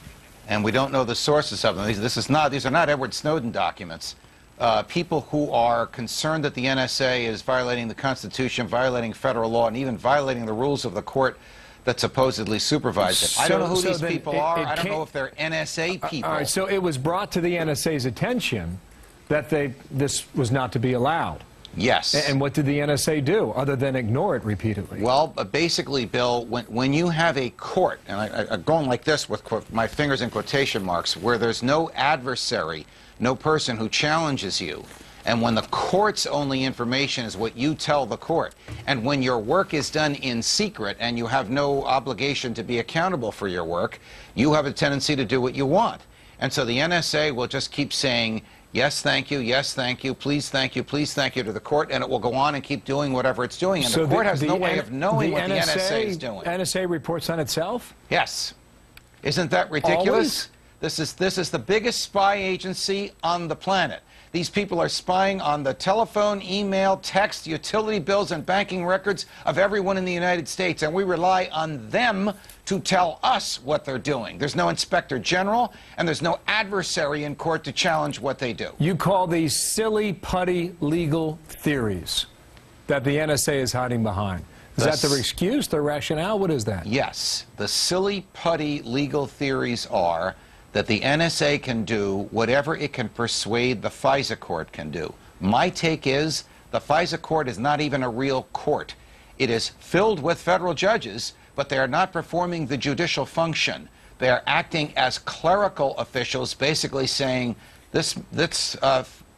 and we don't know the sources of them. These are not Edward Snowden documents. People who are concerned that the NSA is violating the Constitution, violating federal law, and even violating the rules of the court that supposedly supervise it. I don't know who these people are. I don't know if they're NSA people. All right, so it was brought to the NSA's attention that this was not to be allowed. Yes. And what did the NSA do other than ignore it repeatedly? Well, basically, Bill, when you have a court, and I'm going like this with my fingers in quotation marks, where there's no adversary, no person who challenges you, and when the court's only information is what you tell the court, and when your work is done in secret and you have no obligation to be accountable for your work, you have a tendency to do what you want. And so the NSA will just keep saying, yes, thank you, please thank you to the court, and it will go on and keep doing whatever it's doing. And so the court has no way of knowing what the NSA is doing. NSA reports on itself? Yes. Isn't that ridiculous? Always? This is the biggest spy agency on the planet. These people are spying on the telephone, email, text, utility bills, and banking records of everyone in the United States, and we rely on them to tell us what they're doing. There's no inspector general, and there's no adversary in court to challenge what they do. You call these silly, putty legal theories that the NSA is hiding behind. Is that their excuse, their rationale? What is that? Yes. The silly, putty legal theories are that the NSA can do whatever it can persuade the FISA court can do. My take is the FISA court is not even a real court. It is filled with federal judges, but they are not performing the judicial function. They are acting as clerical officials, basically saying this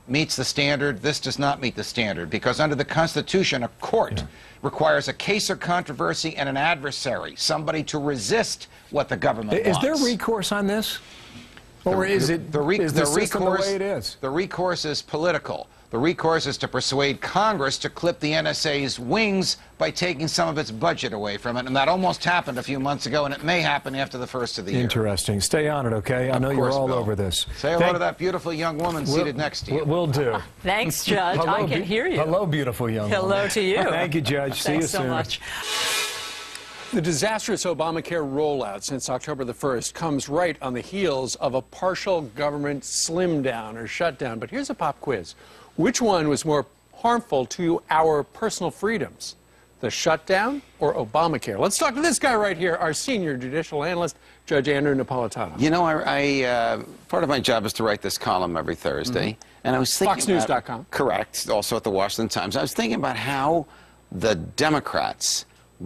meets the standard, this does not meet the standard, because under the Constitution, a court requires a case or controversy and an adversary, somebody to resist what the government wants. Is there recourse on this? Or is this the way it is? The recourse is political. The recourse is to persuade Congress to clip the NSA's wings by taking some of its budget away from it. And that almost happened a few months ago, and it may happen after the first of the year. Interesting. Stay on it, okay? I know you're all over this. Say hello to that beautiful young woman seated next to you. We'll do. Thanks, Judge. Hello, I can hear you. Hello, beautiful young woman. Hello to you. Thank you, Judge. See you Thanks so soon. much. The disastrous Obamacare rollout since October the 1st comes right on the heels of a partial government slim down or shutdown. But here's a pop quiz. Which one was more harmful to our personal freedoms? The shutdown or Obamacare? Let's talk to this guy right here, our senior judicial analyst, Judge Andrew Napolitano. You know, part of my job is to write this column every Thursday. And I was thinking FoxNews.com. Correct. Also at the Washington Times. I was thinking about how the Democrats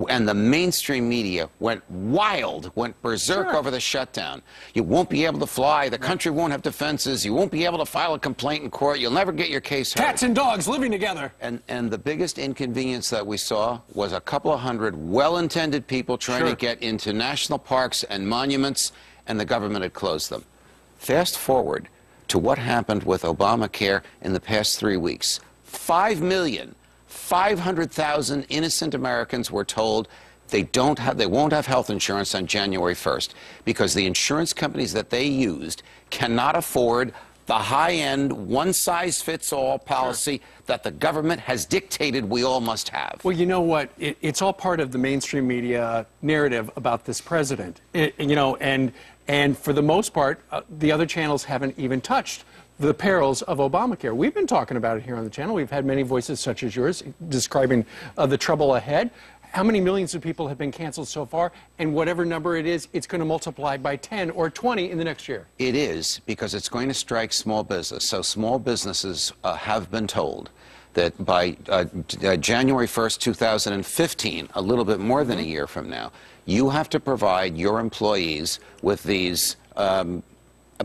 and the mainstream media went wild, went berserk over the shutdown. You won't be able to fly. The country won't have defenses. You won't be able to file a complaint in court. You'll never get your case heard. Cats and dogs living together. And the biggest inconvenience that we saw was a couple of hundred well-intended people trying to get into national parks and monuments, and the government had closed them. Fast forward to what happened with Obamacare in the past 3 weeks. 5,500,000 innocent Americans were told they won't have health insurance on January 1st because the insurance companies that they used cannot afford the high-end, one-size-fits-all policy that the government has dictated we all must have. Well, you know what? It's all part of the mainstream media narrative about this president. And for the most part, the other channels haven't even touched the perils of Obamacare. We've been talking about it here on the channel. We've had many voices such as yours describing the trouble ahead. How many millions of people have been canceled so far? And whatever number it is, it's going to multiply by 10 or 20 in the next year. It is, because it's going to strike small business. So small businesses have been told that by January 1st, 2015, a little bit more than a year from now, you have to provide your employees with these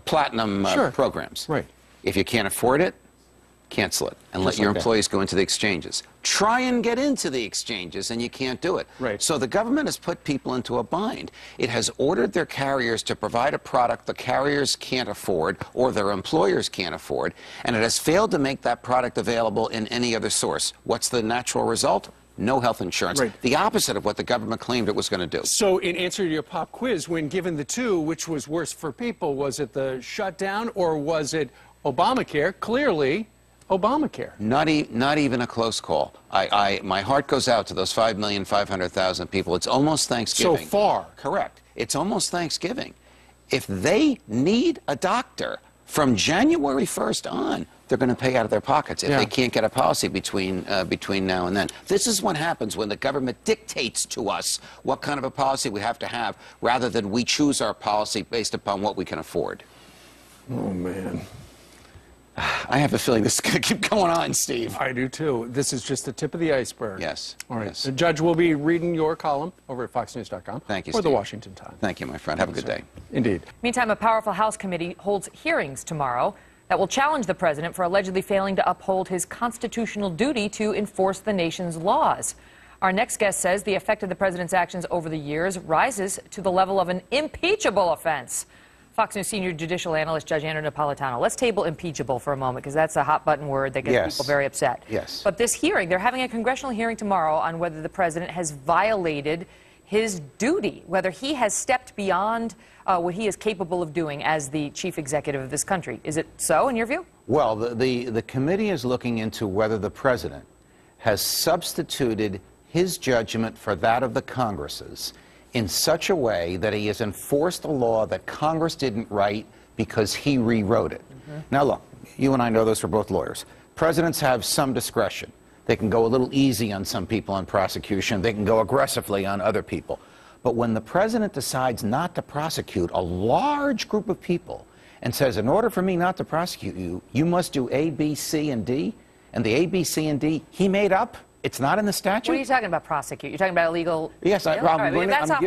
platinum programs. Right. If you can't afford it, cancel it and let your employees go into the exchanges. Try and get into the exchanges, and you can't do it. Right. So the government has put people into a bind. It has ordered their carriers to provide a product the carriers can't afford or their employers can't afford, and it has failed to make that product available in any other source. What's the natural result? No health insurance. Right. The opposite of what the government claimed it was going to do. So in answer to your pop quiz, when given the two, which was worse for people? Was it the shutdown or was it Obamacare? Clearly, Obamacare. Not even a close call. My heart goes out to those 5,500,000 people. It's almost Thanksgiving. So far. Correct. It's almost Thanksgiving. If they need a doctor from January 1st on, they're going to pay out of their pockets if they can't get a policy between now and then. This is what happens when the government dictates to us what kind of a policy we have to have, rather than we choose our policy based upon what we can afford. Oh, man. I have a feeling this is going to keep going on, Steve. I do, too. This is just the tip of the iceberg. Yes. All right. Yes. The judge will be reading your column over at FoxNews.com. Thank you, Or the Steve. Washington Times. Thank you, my friend. Have a good day. Indeed. Meantime, a powerful House committee holds hearings tomorrow that will challenge the president for allegedly failing to uphold his constitutional duty to enforce the nation's laws. Our next guest says the effect of the president's actions over the years rises to the level of an impeachable offense. Fox News senior judicial analyst Judge Andrew Napolitano. Let's table impeachable for a moment, because that's a hot-button word that gets people very upset. Yes. But this hearing, they're having a congressional hearing tomorrow on whether the president has violated his duty, whether he has stepped beyond what he is capable of doing as the chief executive of this country. Is it so, in your view? Well, the committee is looking into whether the president has substituted his judgment for that of the Congress's in such a way that he has enforced a law that Congress didn't write because he rewrote it. Now, look, you and I know this, we're both lawyers. Presidents have some discretion. They can go a little easy on some people on prosecution. They can go aggressively on other people. But when the president decides not to prosecute a large group of people and says, in order for me not to prosecute you, you must do A, B, C, and D, and the A, B, C, and D he made up, it's not in the statute. What are you talking about, prosecute? You're talking about illegal... Yes, that's our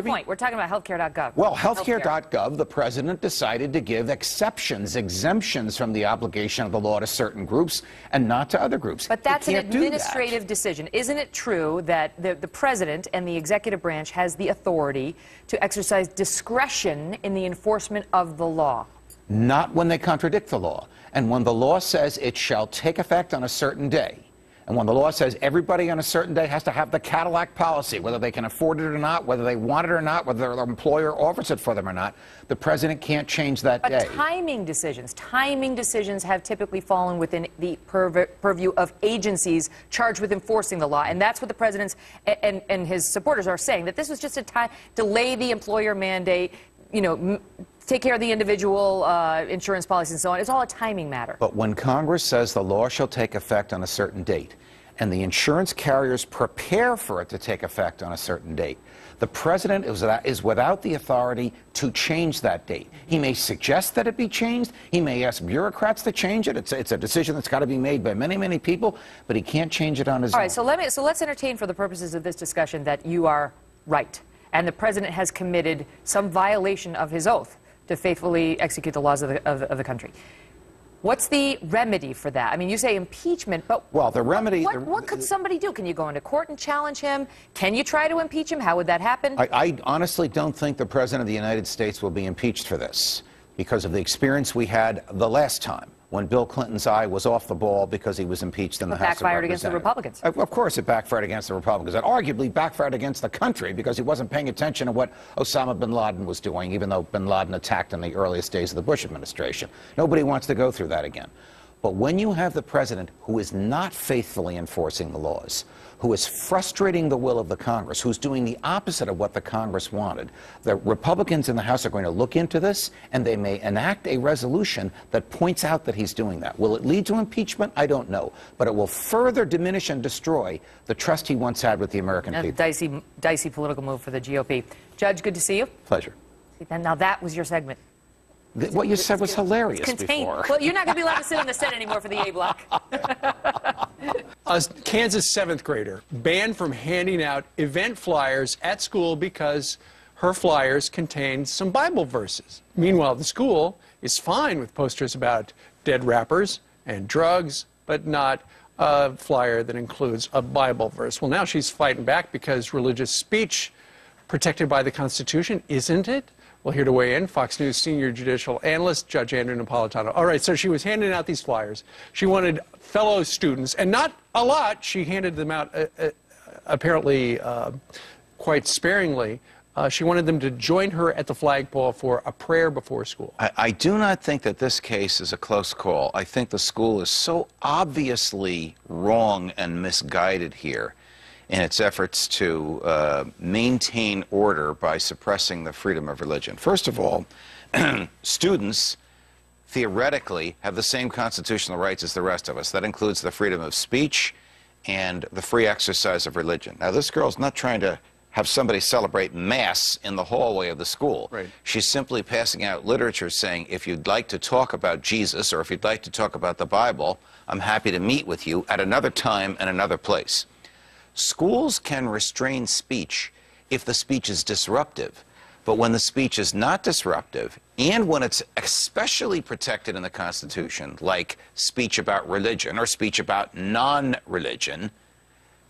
point. We're talking about healthcare.gov. Well, healthcare.gov, the president decided to give exceptions, exemptions from the obligation of the law to certain groups and not to other groups. But that's an administrative decision. Isn't it true that the president and the executive branch has the authority to exercise discretion in the enforcement of the law? not when they contradict the law. And when the law says it shall take effect on a certain day, and when the law says everybody on a certain day has to have the Cadillac policy, whether they can afford it or not, whether they want it or not, whether their employer offers it for them or not, the president can't change that day. But timing decisions have typically fallen within the purview of agencies charged with enforcing the law. And that's what the president and his supporters are saying, that this was just a time, delay the employer mandate, you know, take care of the individual insurance policies and so on. It's all a timing matter. But when Congress says the law shall take effect on a certain date, and the insurance carriers prepare for it to take effect on a certain date, the president is without the authority to change that date. He may suggest that it be changed. He may ask bureaucrats to change it. It's a decision that's got to be made by many, many people, but he can't change it on his own. All right, so let's entertain for the purposes of this discussion that you are right, and the president has committed some violation of his oath to faithfully execute the laws of the country. What's the remedy for that? I mean, you say impeachment, but well, the remedy. What could somebody do? Can you go into court and challenge him? Can you try to impeach him? How would that happen? I honestly don't think the president of the United States will be impeached for this because of the experience we had the last time when Bill Clinton's eye was off the ball because he was impeached in the House of Representatives. Backfired against the Republicans. Of course it backfired against the Republicans. It arguably backfired against the country because he wasn't paying attention to what Osama bin Laden was doing, even though bin Laden attacked in the earliest days of the Bush administration. Nobody wants to go through that again. But when you have the president who is not faithfully enforcing the laws, who is frustrating the will of the Congress, who's doing the opposite of what the Congress wanted, the Republicans in the House are going to look into this, and they may enact a resolution that points out that he's doing that. Will it lead to impeachment? I don't know. But it will further diminish and destroy the trust he once had with the American people. Dicey political move for the GOP. Judge, good to see you. Pleasure. Now that was your segment. What you said was hilarious before. Well, you're not going to be allowed to sit in the Senate anymore for the A block. A Kansas 7th grader banned from handing out event flyers at school because her flyers contained some Bible verses. Meanwhile, the school is fine with posters about dead rappers and drugs, but not a flyer that includes a Bible verse. Well, now she's fighting back because religious speech protected by the Constitution, isn't it? Well, here to weigh in, Fox News senior judicial analyst, Judge Andrew Napolitano. All right, so she was handing out these flyers. She wanted fellow students, and not a lot, she handed them out apparently quite sparingly. She wanted them to join her at the flagpole for a prayer before school. I do not think that this case is a close call. I think the school is so obviously wrong and misguided here in its efforts to maintain order by suppressing the freedom of religion. First of all, students theoretically have the same constitutional rights as the rest of us. That includes the freedom of speech and the free exercise of religion. Now, this girl's not trying to have somebody celebrate Mass in the hallway of the school. Right. She's simply passing out literature saying, if you'd like to talk about Jesus or if you'd like to talk about the Bible, I'm happy to meet with you at another time and another place. Schools can restrain speech if the speech is disruptive, but when the speech is not disruptive, and when it's especially protected in the Constitution, like speech about religion or speech about non-religion,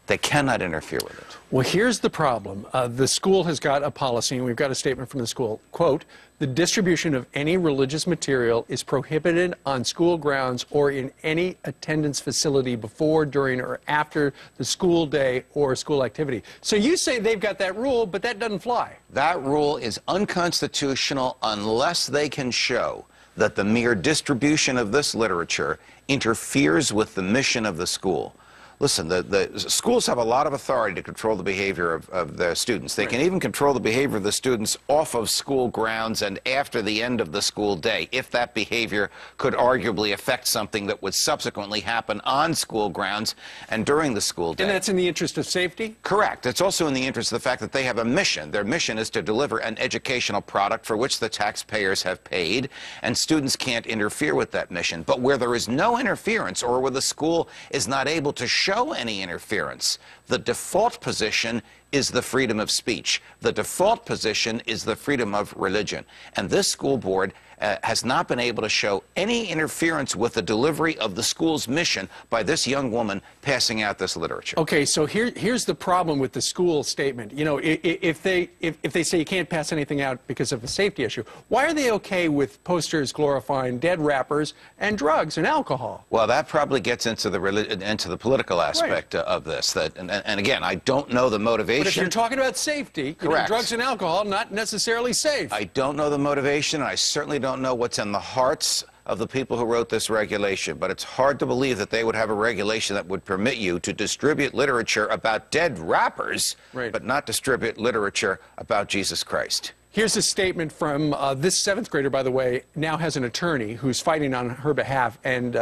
they cannot interfere with it. Well, here's the problem. The school has got a policy, and we've got a statement from the school. Quote, the distribution of any religious material is prohibited on school grounds or in any attendance facility before, during, or after the school day or school activity. So you say they've got that rule, but that doesn't fly. That rule is unconstitutional unless they can show that the mere distribution of this literature interferes with the mission of the school. Listen, the schools have a lot of authority to control the behavior of their students. They can even control the behavior of the students off of school grounds and after the end of the school day, if that behavior could arguably affect something that would subsequently happen on school grounds and during the school day. And that's in the interest of safety? Correct. It's also in the interest of the fact that they have a mission. Their mission is to deliver an educational product for which the taxpayers have paid, and students can't interfere with that mission. But where there is no interference, or where the school is not able to show any interference, the default position is the freedom of speech. The default position is the freedom of religion. And this school board, has not been able to show any interference with the delivery of the school's mission by this young woman passing out this literature. Okay, so here's the problem with the school statement. You know, if they say you can't pass anything out because of a safety issue, why are they okay with posters glorifying dead rappers and drugs and alcohol? Well, that probably gets into the political aspect of this. And again, I don't know the motivation. But if you're talking about safety, you know, drugs and alcohol not necessarily safe. I don't know the motivation, and I certainly don't know what's in the hearts of the people who wrote this regulation, but it's hard to believe that they would have a regulation that would permit you to distribute literature about dead rappers, but not distribute literature about Jesus Christ. Here's a statement from this 7th grader, by the way, now has an attorney who's fighting on her behalf, and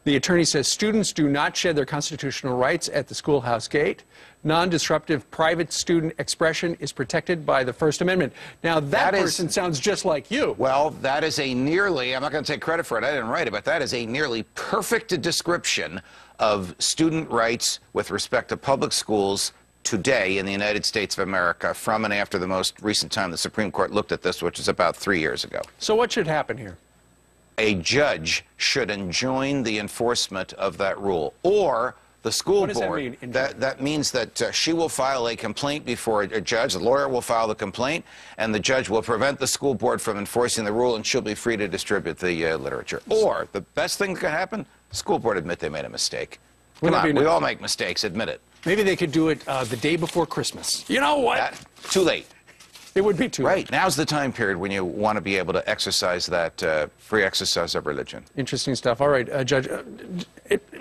the attorney says students do not shed their constitutional rights at the schoolhouse gate. Non-disruptive private student expression is protected by the First Amendment. Now, that person sounds just like you. Well, that is a nearly, I'm not going to take credit for it, I didn't write it, but that is a nearly perfect description of student rights with respect to public schools today in the United States of America from and after the most recent time the Supreme Court looked at this, which is about 3 years ago. So what should happen here? A judge should enjoin the enforcement of that rule, or the school board. What does that mean? That means that she will file a complaint before a judge. The lawyer will file the complaint, and the judge will prevent the school board from enforcing the rule, and she'll be free to distribute the literature. Or the best thing that can happen: school board admit they made a mistake. Come on, we all make mistakes. Admit it. Maybe they could do it the day before Christmas. You know what? Too late. It would be too late. Right. Now's the time period when you want to be able to exercise that free exercise of religion. Interesting stuff. All right, Judge.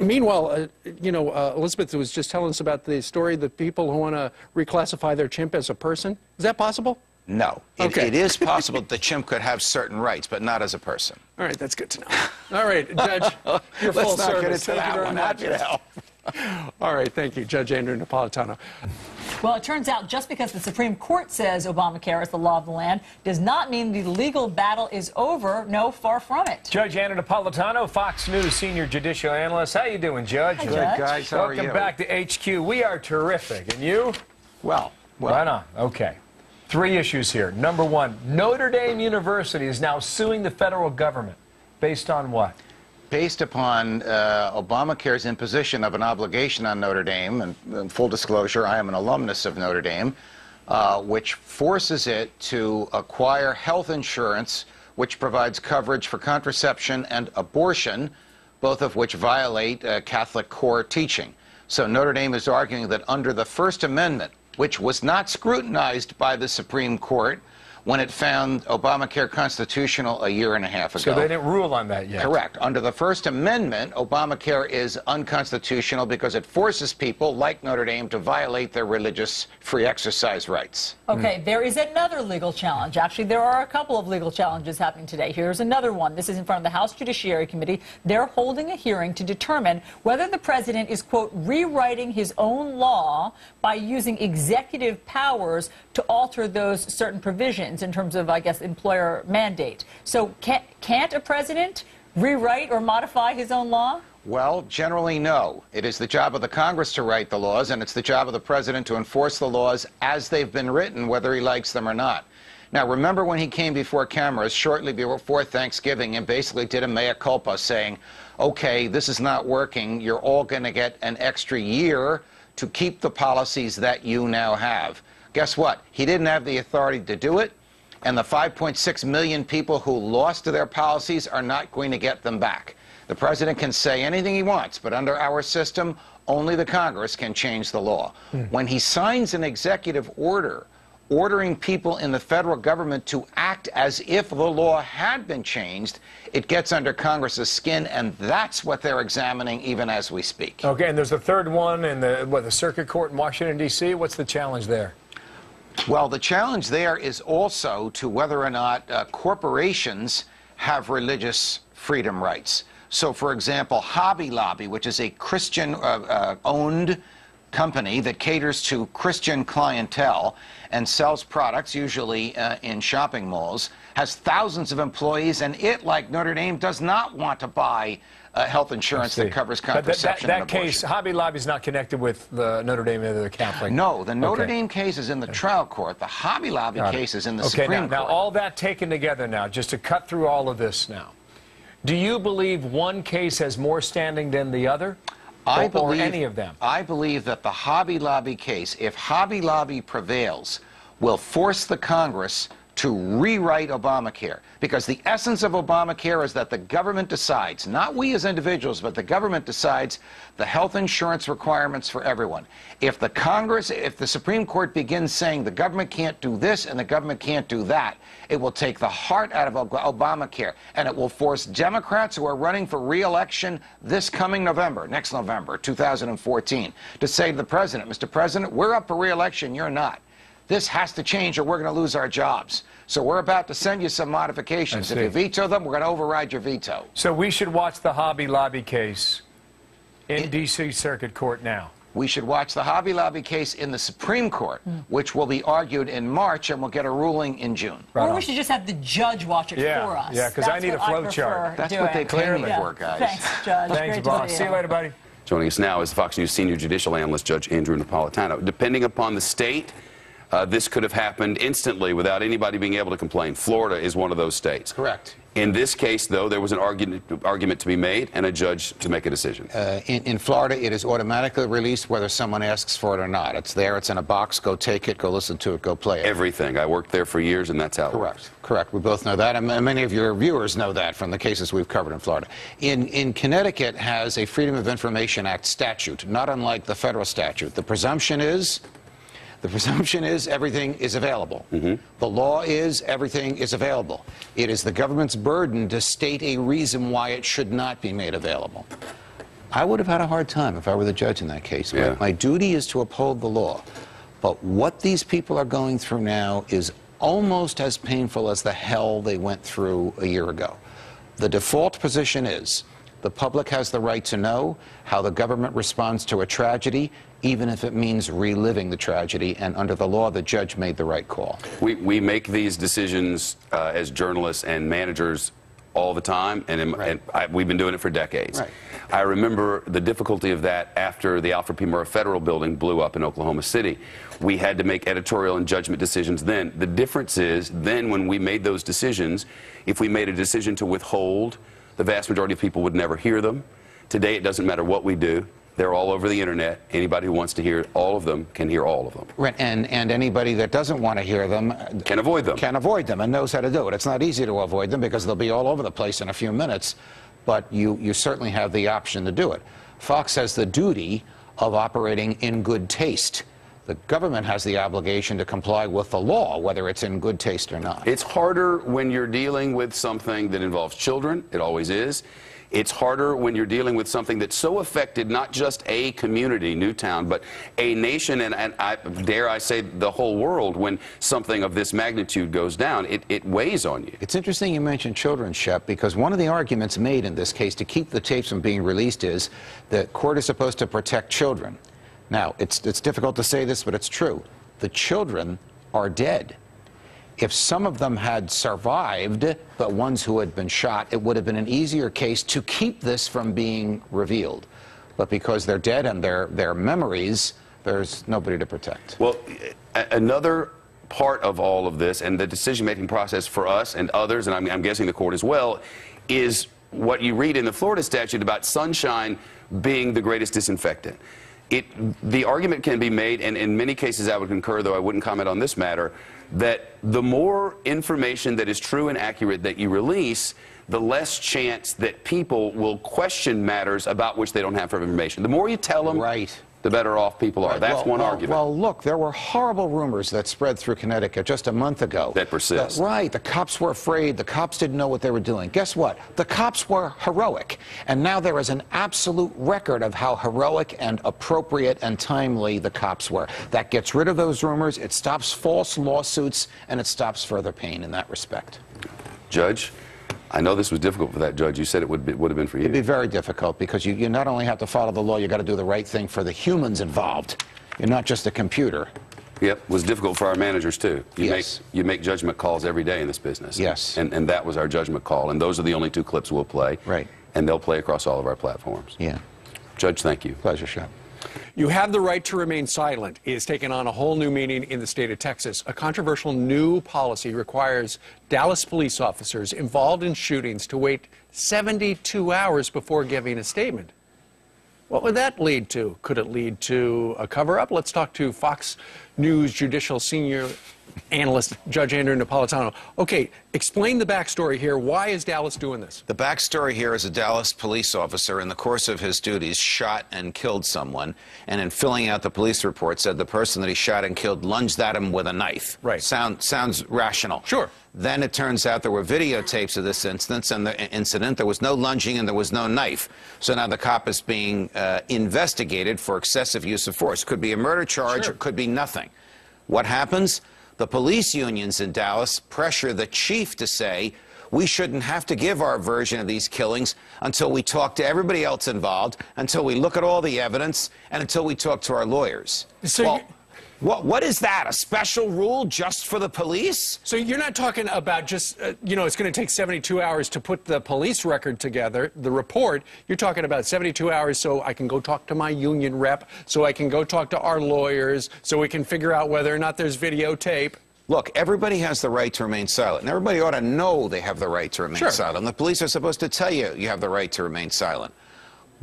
Meanwhile, you know, Elizabeth was just telling us about the story that people who want to reclassify their chimp as a person. Is that possible? No. It is possible that the chimp could have certain rights, but not as a person. All right, that's good to know. All right, Judge, you're full service. Thank you very much. All right, thank you, Judge Andrew Napolitano. Well, it turns out just because the Supreme Court says Obamacare is the law of the land does not mean the legal battle is over. No, far from it. Judge Andrew Napolitano, Fox News senior judicial analyst. How you doing, Judge? Hi, Good, Judge. guys. How are you? Welcome back to HQ. We are terrific. And you? Well. Right on. Okay. 3 issues here. Number 1, Notre Dame University is now suing the federal government. Based on what? Based upon Obamacare's imposition of an obligation on Notre Dame, and full disclosure, I am an alumnus of Notre Dame, which forces it to acquire health insurance which provides coverage for contraception and abortion, both of which violate Catholic core teaching. So Notre Dame is arguing that under the First Amendment, which was not scrutinized by the Supreme Court when it found Obamacare constitutional 1.5 years ago. So they didn't rule on that yet? Correct. Under the First Amendment, Obamacare is unconstitutional because it forces people like Notre Dame to violate their religious free exercise rights. Okay, there is another legal challenge. Actually, there are a couple of legal challenges happening today. Here's another one. This is in front of the House Judiciary Committee. They're holding a hearing to determine whether the president is, quote, rewriting his own law by using executive powers to alter those certain provisions in terms of, I guess, employer mandate. So can't a president rewrite or modify his own law? Well, generally, no. It is the job of the Congress to write the laws, and it's the job of the president to enforce the laws as they've been written, whether he likes them or not. Now, remember when he came before cameras shortly before Thanksgiving and basically did a mea culpa saying, okay, this is not working, you're all going to get an extra year to keep the policies that you now have. Guess what? He didn't have the authority to do it, and the 5.6 million people who lost their policies are not going to get them back. The president can say anything he wants, but under our system, only the Congress can change the law. When he signs an executive order ordering people in the federal government to act as if the law had been changed, it gets under Congress's skin, and that's what they're examining even as we speak. Okay, and there's a third one in the Circuit Court in Washington, D.C. What's the challenge there? Well, the challenge there is also to whether or not corporations have religious freedom rights. So, for example, Hobby Lobby, which is a Christian-owned company that caters to Christian clientele and sells products, usually in shopping malls, has thousands of employees, and it, like Notre Dame, does not want to buy health insurance that covers contraception But and that abortion. case, Hobby Lobby is not connected with the Notre Dame or the Catholic. No, the Notre Dame case is in the trial court. The Hobby Lobby case is in the Supreme Court. Now, all that taken together now, just to cut through all of this now, do you believe one case has more standing than the other? Or any of them? I believe that the Hobby Lobby case, if Hobby Lobby prevails, will force the Congress to rewrite Obamacare. Because the essence of Obamacare is that the government decides, not we as individuals, but the government decides the health insurance requirements for everyone. If the Supreme Court begins saying the government can't do this and the government can't do that, it will take the heart out of Obamacare, and it will force Democrats who are running for re-election this coming November, next November, 2014, to say to the president, Mr. President, we're up for re-election, you're not. This has to change or we're going to lose our jobs. So we're about to send you some modifications. If you veto them, we're going to override your veto. So we should watch the Hobby Lobby case in D.C. Circuit Court now. We should watch the Hobby Lobby case in the Supreme Court, which will be argued in March, and we'll get a ruling in June. Or we should just have the judge watch it for us. Yeah, because I need a flow chart. That's what they pay me for, guys. Thanks, Judge. Thanks, boss. See you later, buddy. Joining us now is Fox News senior judicial analyst Judge Andrew Napolitano. Depending upon the state, this could have happened instantly without anybody being able to complain. Florida is one of those states. Correct. In this case, though, there was an argument to be made and a judge to make a decision. In Florida, it is automatically released whether someone asks for it or not. It's there. It's in a box. Go take it. Go listen to it. Go play it. Everything. I worked there for years, and that's how it works. Correct. We both know that, and many of your viewers know that from the cases we've covered in Florida. In Connecticut has a Freedom of Information Act statute, not unlike the federal statute. The presumption is everything is available. The law is everything is available. It is the government's burden to state a reason why it should not be made available. I would have had a hard time if I were the judge in that case. Yeah. My duty is to uphold the law. But what these people are going through now is almost as painful as the hell they went through a year ago. The default position is the public has the right to know how the government responds to a tragedy, even if it means reliving the tragedy, and under the law, the judge made the right call. We make these decisions as journalists and managers all the time, and we've been doing it for decades. Right. I remember the difficulty of that after the Alfred P. Murrah Federal Building blew up in Oklahoma City. We had to make editorial and judgment decisions then. The difference is, then when we made those decisions, if we made a decision to withhold, the vast majority of people would never hear them. Today, it doesn't matter what we do. They're all over the internet. Anybody who wants to hear all of them can hear all of them. Right, and anybody that doesn't want to hear them can avoid them. Can avoid them and knows how to do it. It's not easy to avoid them because they'll be all over the place in a few minutes, but you certainly have the option to do it. Fox has the duty of operating in good taste. The government has the obligation to comply with the law, whether it's in good taste or not. It's harder when you're dealing with something that involves children. It always is. It's harder when you're dealing with something that so affected not just a community, Newtown, but a nation, and dare I say the whole world. When something of this magnitude goes down, it weighs on you. It's interesting you mentioned children, Shep, because one of the arguments made in this case to keep the tapes from being released is that court is supposed to protect children. Now, it's difficult to say this, but it's true. The children are dead. If some of them had survived, the ones who had been shot, it would have been an easier case to keep this from being revealed. But because they're dead and their memories, there's nobody to protect. Well, another part of all of this and the decision-making process for us and others, and I'm guessing the court as well, is what you read in the Florida statute about sunshine being the greatest disinfectant. The argument can be made, and in many cases I would concur, though I wouldn't comment on this matter, that the more information that is true and accurate that you release, the less chance that people will question matters about which they don't have information. The more you tell them, the better off people are. That's one argument. Well, look, there were horrible rumors that spread through Connecticut just a month ago. That persist. Right. The cops were afraid. The cops didn't know what they were doing. Guess what? The cops were heroic. And now there is an absolute record of how heroic and appropriate and timely the cops were. That gets rid of those rumors. It stops false lawsuits, and it stops further pain in that respect. Judge? I know this was difficult for that judge. You said it would have been for you. It'd be very difficult because you not only have to follow the law, you got to do the right thing for the humans involved. You're not just a computer. Yep, was difficult for our managers too. Yes. You make judgment calls every day in this business. Yes. And that was our judgment call, and those are the only 2 clips we'll play. Right. And they'll play across all of our platforms. Yeah. Judge, thank you. Pleasure, Sean. You have the right to remain silent is taking on a whole new meaning in the state of Texas. A controversial new policy requires Dallas police officers involved in shootings to wait 72 hours before giving a statement. What would that lead to? Could it lead to a cover-up? Let's talk to Fox News judicial senior analyst Judge Andrew Napolitano. Okay, explain the backstory here. Why is Dallas doing this? The backstory here is a Dallas police officer in the course of his duties shot and killed someone, and in filling out the police report said the person that he shot and killed lunged at him with a knife. Right. Sounds rational. Sure. Then it turns out there were videotapes of this incident. There was no lunging and there was no knife. So now the cop is being investigated for excessive use of force. Could be a murder charge, Sure. or could be nothing. What happens? The police unions in Dallas pressure the chief to say, we shouldn't have to give our version of these killings until we talk to everybody else involved, until we look at all the evidence, and until we talk to our lawyers. So what is that? A special rule just for the police? So you're not talking about just, you know, it's going to take 72 hours to put the police record together, the report. You're talking about 72 hours so I can go talk to my union rep, so I can go talk to our lawyers, so we can figure out whether or not there's videotape. Look, everybody has the right to remain silent, and everybody ought to know they have the right to remain Sure. silent. The police are supposed to tell you you have the right to remain silent.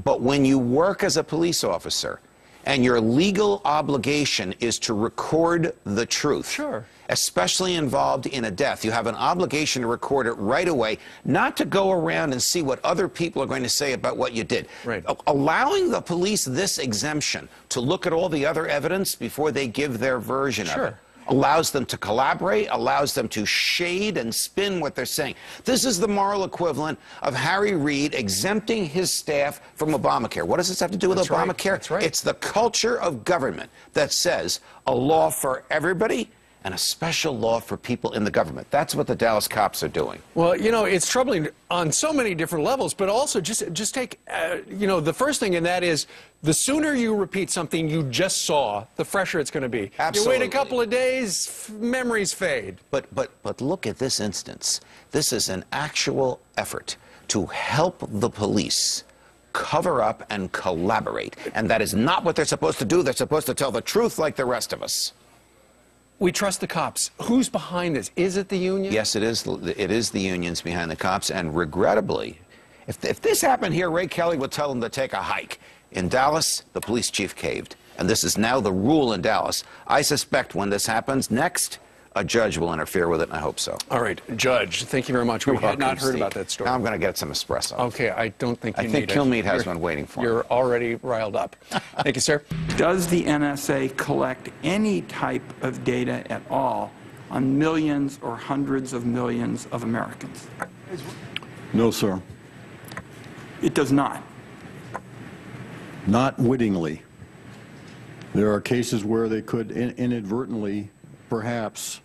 But when you work as a police officer, and your legal obligation is to record the truth. Sure. Especially involved in a death. You have an obligation to record it right away, not to go around and see what other people are going to say about what you did. Right. Allowing the police this exemption to look at all the other evidence before they give their version of it allows them to collaborate, allows them to shade and spin what they're saying. This is the moral equivalent of Harry Reid exempting his staff from Obamacare. What does this have to do with Obamacare? That's right. It's the culture of government that says a law for everybody and a special law for people in the government. That's what the Dallas cops are doing. Well, you know, it's troubling on so many different levels, but also just take, you know, the first thing in that is the sooner you repeat something you just saw, the fresher it's going to be. Absolutely. You wait a couple of days, memories fade. But look at this instance. This is an actual effort to help the police cover up and collaborate. And that is not what they're supposed to do. They're supposed to tell the truth like the rest of us. We trust the cops. Who's behind this? Is it the union? Yes, it is. It is the unions behind the cops. And regrettably, if this happened here, Ray Kelly would tell them to take a hike. In Dallas, the police chief caved. And this is now the rule in Dallas. I suspect when this happens next, a judge will interfere with it, and I hope so. All right, Judge, thank you very much. We had not heard about that story. Now I'm going to get some espresso. Okay, I don't think you need it. I think Kilmeade has one waiting for me. You're already riled up. Thank you, sir. Does the NSA collect any type of data at all on millions or hundreds of millions of Americans? No, sir. It does not. Not wittingly. There are cases where they could inadvertently, perhaps,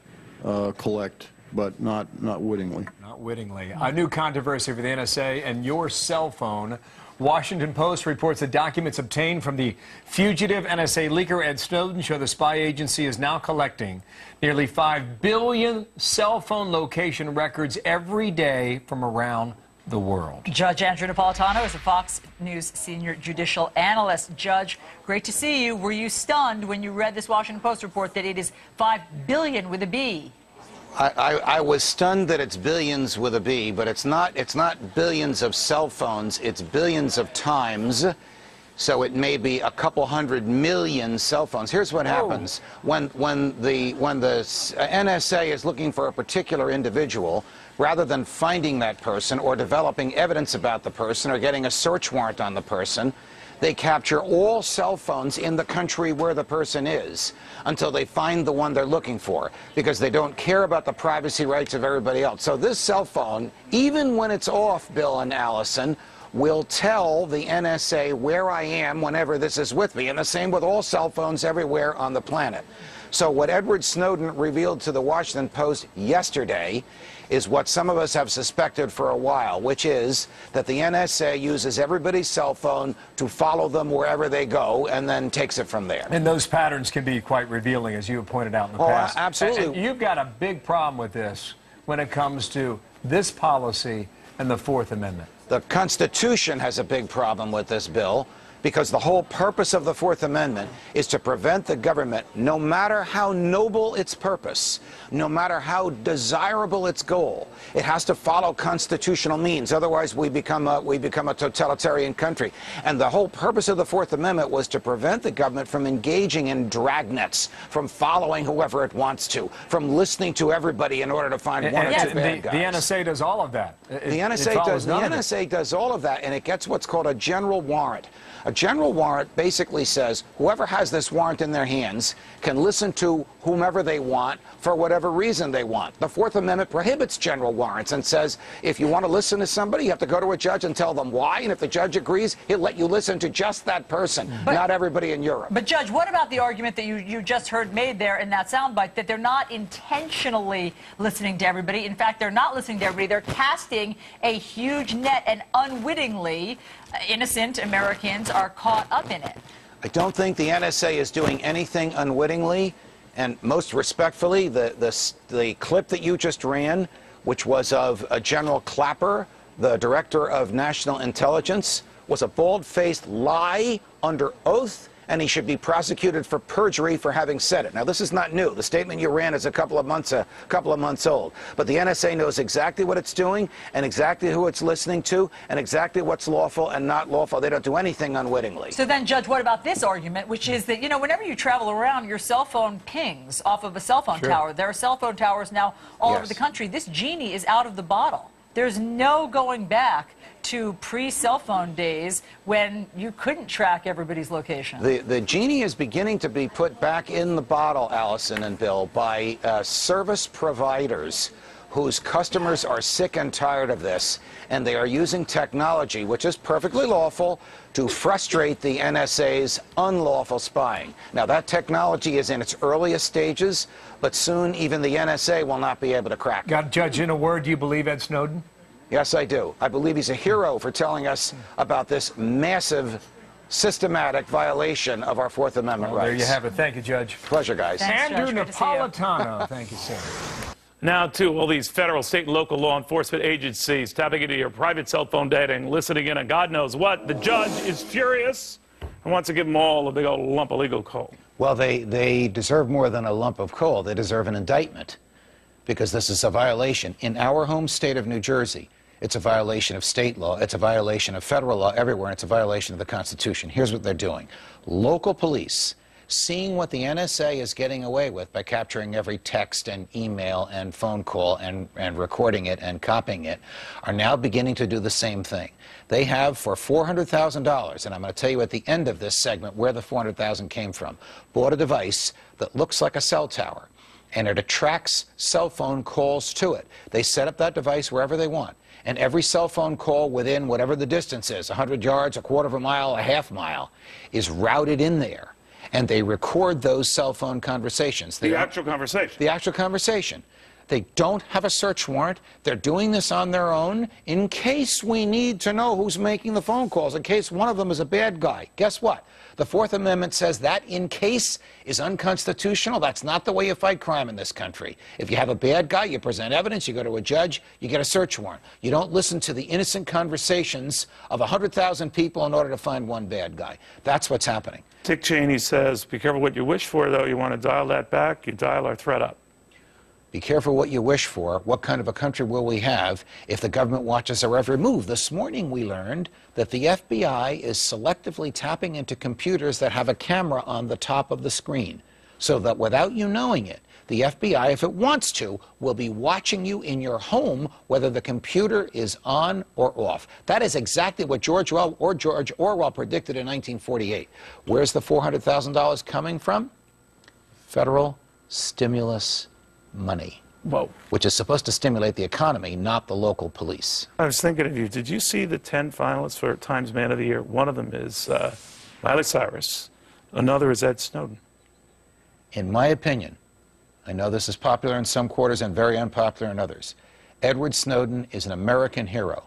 collect, but not wittingly. Not wittingly. A new controversy for the NSA and your cell phone. Washington Post reports that documents obtained from the fugitive NSA leaker Ed Snowden show the spy agency is now collecting nearly 5 billion cell phone location records every day from around the world. Judge Andrew Napolitano is a Fox News senior judicial analyst. Judge, great to see you. Were you stunned when you read this Washington Post report that it is 5 billion with a B? I was stunned that it's billions with a B, but it's not billions of cell phones, it's billions of times. So it may be a couple 100 million cell phones. Here's what happens when the NSA is looking for a particular individual. Rather than finding that person or developing evidence about the person or getting a search warrant on the person, they capture all cell phones in the country where the person is until they find the one they're looking for, because they don't care about the privacy rights of everybody else. So this cell phone, even when it's off, Bill and Allison, will tell the NSA where I am whenever this is with me, and the same with all cell phones everywhere on the planet. So what Edward Snowden revealed to the Washington Post yesterday is what some of us have suspected for a while, which is that the NSA uses everybody's cell phone to follow them wherever they go and then takes it from there. And those patterns can be quite revealing, as you have pointed out in the past. Absolutely. And you've got a big problem with this when it comes to this policy and the Fourth Amendment. The Constitution has a big problem with this bill, because the whole purpose of the Fourth Amendment is to prevent the government, no matter how noble its purpose, no matter how desirable its goal, it has to follow constitutional means. Otherwise, we become a totalitarian country. And the whole purpose of the Fourth Amendment was to prevent the government from engaging in dragnets, from following whoever it wants to, from listening to everybody in order to find one or two bad guys. The NSA does all of that. The NSA does all of that, and it gets what's called a general warrant. A general warrant basically says whoever has this warrant in their hands can listen to whomever they want for whatever reason they want. The Fourth Amendment prohibits general warrants and says if you want to listen to somebody, you have to go to a judge and tell them why, and if the judge agrees, he'll let you listen to just that person, not everybody in Europe. But, Judge, what about the argument that you just heard made there in that soundbite, that they're not intentionally listening to everybody? In fact, they're not listening to everybody. They're casting a huge net, and unwittingly, innocent Americans are caught up in it. I don't think the NSA is doing anything unwittingly, and most respectfully, the clip that you just ran, which was of General Clapper, the Director of National Intelligence, was a bald-faced lie under oath, and he should be prosecuted for perjury for having said it. Now, this is not new. The statement you ran is a couple of months old. But the NSA knows exactly what it's doing and exactly who it's listening to and exactly what's lawful and not lawful. They don't do anything unwittingly. So then, Judge, what about this argument, which is that, you know, whenever you travel around, your cell phone pings off of a cell phone tower. There are cell phone towers now all over the country. This genie is out of the bottle. There's no going back to pre-cell phone days when you couldn't track everybody's location. The genie is beginning to be put back in the bottle, Allison and Bill, by service providers whose customers are sick and tired of this, and they are using technology, which is perfectly lawful, to frustrate the NSA's unlawful spying. Now, that technology is in its earliest stages, but soon even the NSA will not be able to crack it. Judge, in a word, do you believe Ed Snowden? Yes, I do. I believe he's a hero for telling us about this massive, systematic violation of our Fourth Amendment rights. There you have it. Thank you, Judge. Pleasure, guys. Thanks, Andrew Judge. Good to see you. Napolitano. Thank you, sir. Now, too, all these federal, state, and local law enforcement agencies tapping into your private cell phone data and listening in on God knows what. The judge is furious and wants to give them all a big old lump of legal coal. Well, they deserve more than a lump of coal. They deserve an indictment, because this is a violation. In our home state of New Jersey, it's a violation of state law, it's a violation of federal law everywhere, and it's a violation of the Constitution. Here's what they're doing. Local police, seeing what the NSA is getting away with by capturing every text and email and phone call and recording it and copying it, are now beginning to do the same thing. They have, for $400,000, and I'm going to tell you at the end of this segment where the $400,000 came from, bought a device that looks like a cell tower, and it attracts cell phone calls to it. They set up that device wherever they want, and every cell phone call within whatever the distance is, 100 yards, a quarter of a mile, a half mile, is routed in there. And they record those cell phone conversations. The actual conversation. The actual conversation. They don't have a search warrant. They're doing this on their own in case we need to know who's making the phone calls, in case one of them is a bad guy. Guess what? The Fourth Amendment says that in case is unconstitutional. That's not the way you fight crime in this country. If you have a bad guy, you present evidence, you go to a judge, you get a search warrant. You don't listen to the innocent conversations of 100,000 people in order to find one bad guy. That's what's happening. Dick Cheney says, be careful what you wish for, though. You want to dial that back, you dial our threat up. Be careful what you wish for. What kind of a country will we have if the government watches our every move? This morning we learned that the FBI is selectively tapping into computers that have a camera on the top of the screen, so that without you knowing it, the FBI, if it wants to, will be watching you in your home, whether the computer is on or off. That is exactly what George Orwell predicted in 1948. Where's the $400,000 coming from? Federal stimulus money. Whoa. Which is supposed to stimulate the economy, not the local police. I was thinking of you. Did you see the 10 finalists for Times Man of the Year? One of them is Miley Cyrus. Another is Ed Snowden. In my opinion, I know this is popular in some quarters and very unpopular in others, Edward Snowden is an American hero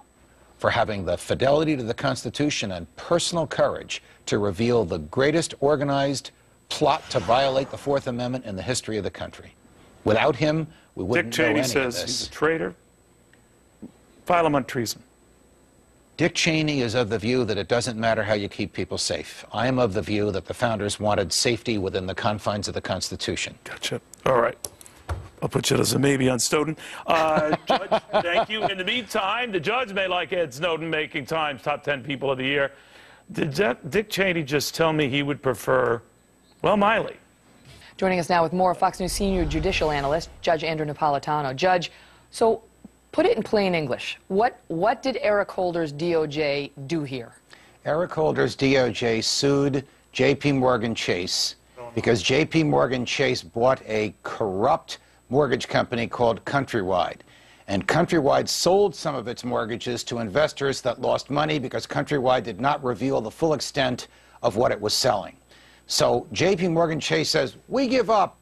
for having the fidelity to the Constitution and personal courage to reveal the greatest organized plot to violate the Fourth Amendment in the history of the country. Without him, we wouldn't know any of this. Dick Cheney says he's a traitor. File him on treason. Dick Cheney is of the view that it doesn't matter how you keep people safe. I am of the view that the founders wanted safety within the confines of the Constitution. Gotcha. All right. I'll put you as a maybe on Snowden. Judge, thank you. In the meantime, the judge may like Ed Snowden making Times top 10 people of the year. Did Dick Cheney just tell me he would prefer, well, Miley? Joining us now with more, Fox News senior judicial analyst, Judge Andrew Napolitano. Judge, so put it in plain English. What did Eric Holder's DOJ do here? Eric Holder's DOJ sued J.P. Morgan Chase because J.P. Morgan Chase bought a corrupt mortgage company called Countrywide. And Countrywide sold some of its mortgages to investors that lost money because Countrywide did not reveal the full extent of what it was selling. So J.P. Morgan Chase says, we give up,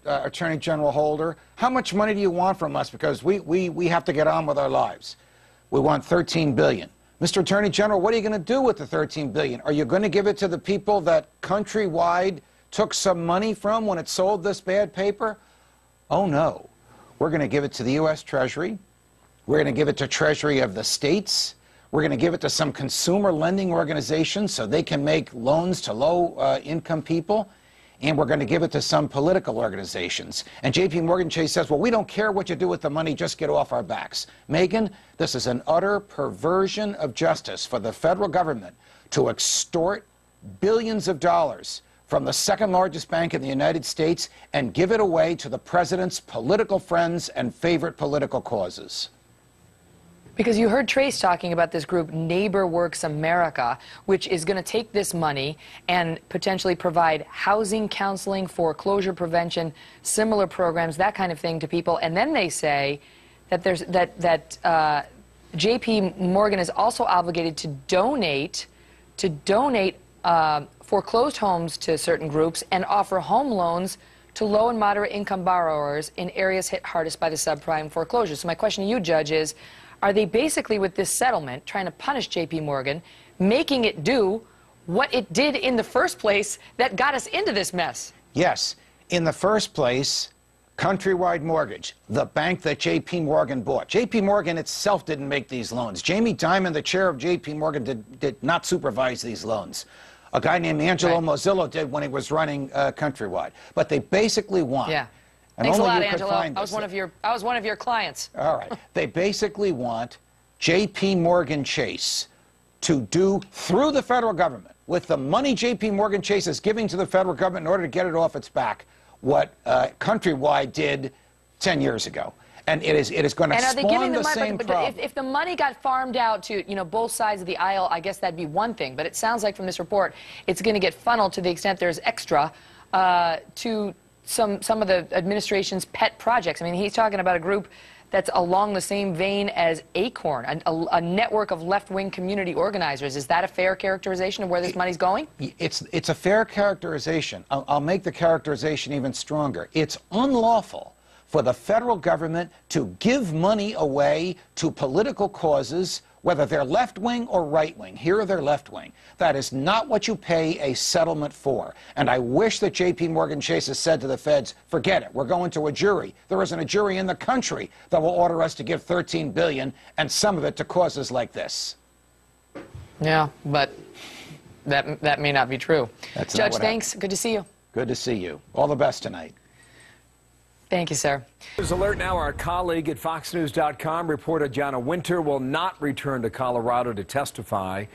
Attorney General Holder. How much money do you want from us? Because we have to get on with our lives. We want $13 billion. Mr. Attorney General, what are you going to do with the $13 billion? Are you going to give it to the people that Countrywide took some money from when it sold this bad paper? Oh, no. We're going to give it to the U.S. Treasury. We're going to give it to Treasury of the states. We're going to give it to some consumer lending organizations so they can make loans to low-income people. And we're going to give it to some political organizations. And J.P. Morgan Chase says, well, we don't care what you do with the money, just get off our backs. Megan, this is an utter perversion of justice for the federal government to extort billions of dollars from the second largest bank in the United States and give it away to the president's political friends and favorite political causes. Because you heard Trace talking about this group, Neighbor Works America, which is going to take this money and potentially provide housing, counseling, foreclosure prevention, similar programs, that kind of thing to people. And then they say that J.P. Morgan is also obligated to donate foreclosed homes to certain groups and offer home loans to low and moderate income borrowers in areas hit hardest by the subprime foreclosure. So my question to you, Judge, is, are they basically, with this settlement, trying to punish J.P. Morgan, making it do what it did in the first place that got us into this mess? Yes. In the first place, Countrywide Mortgage, the bank that J.P. Morgan bought. J.P. Morgan itself didn't make these loans. Jamie Dimon, the chair of J.P. Morgan, did not supervise these loans. A guy named Angelo Mozzillo did when he was running Countrywide. But they basically want. Yeah. And thanks a only lot, you could Angelo. find I was one of your clients. All right. They basically want J.P. Morgan Chase to do, through the federal government, with the money J.P. Morgan Chase is giving to the federal government in order to get it off its back, what Countrywide did 10 years ago. And it is going to spawn the same problem. If the money got farmed out to, both sides of the aisle, I guess that'd be one thing. But it sounds like from this report, it's going to get funneled to the extent there's extra to some of the administration's pet projects. I mean, he's talking about a group that's along the same vein as Acorn, a network of left-wing community organizers. Is that a fair characterization of where this money's going? It's a fair characterization. I'll make the characterization even stronger. It's unlawful for the federal government to give money away to political causes, whether they're left-wing or right-wing. Here they're left-wing. That is not what you pay a settlement for. And I wish that J.P. Morgan Chase has said to the feds, forget it, we're going to a jury. There isn't a jury in the country that will order us to give $13 billion, and some of it to causes like this. Yeah, but that may not be true. Judge, thanks. Good to see you. Good to see you. All the best tonight. Thank you, sir. News alert now. Our colleague at FoxNews.com reported Jana Winter will not return to Colorado to testify.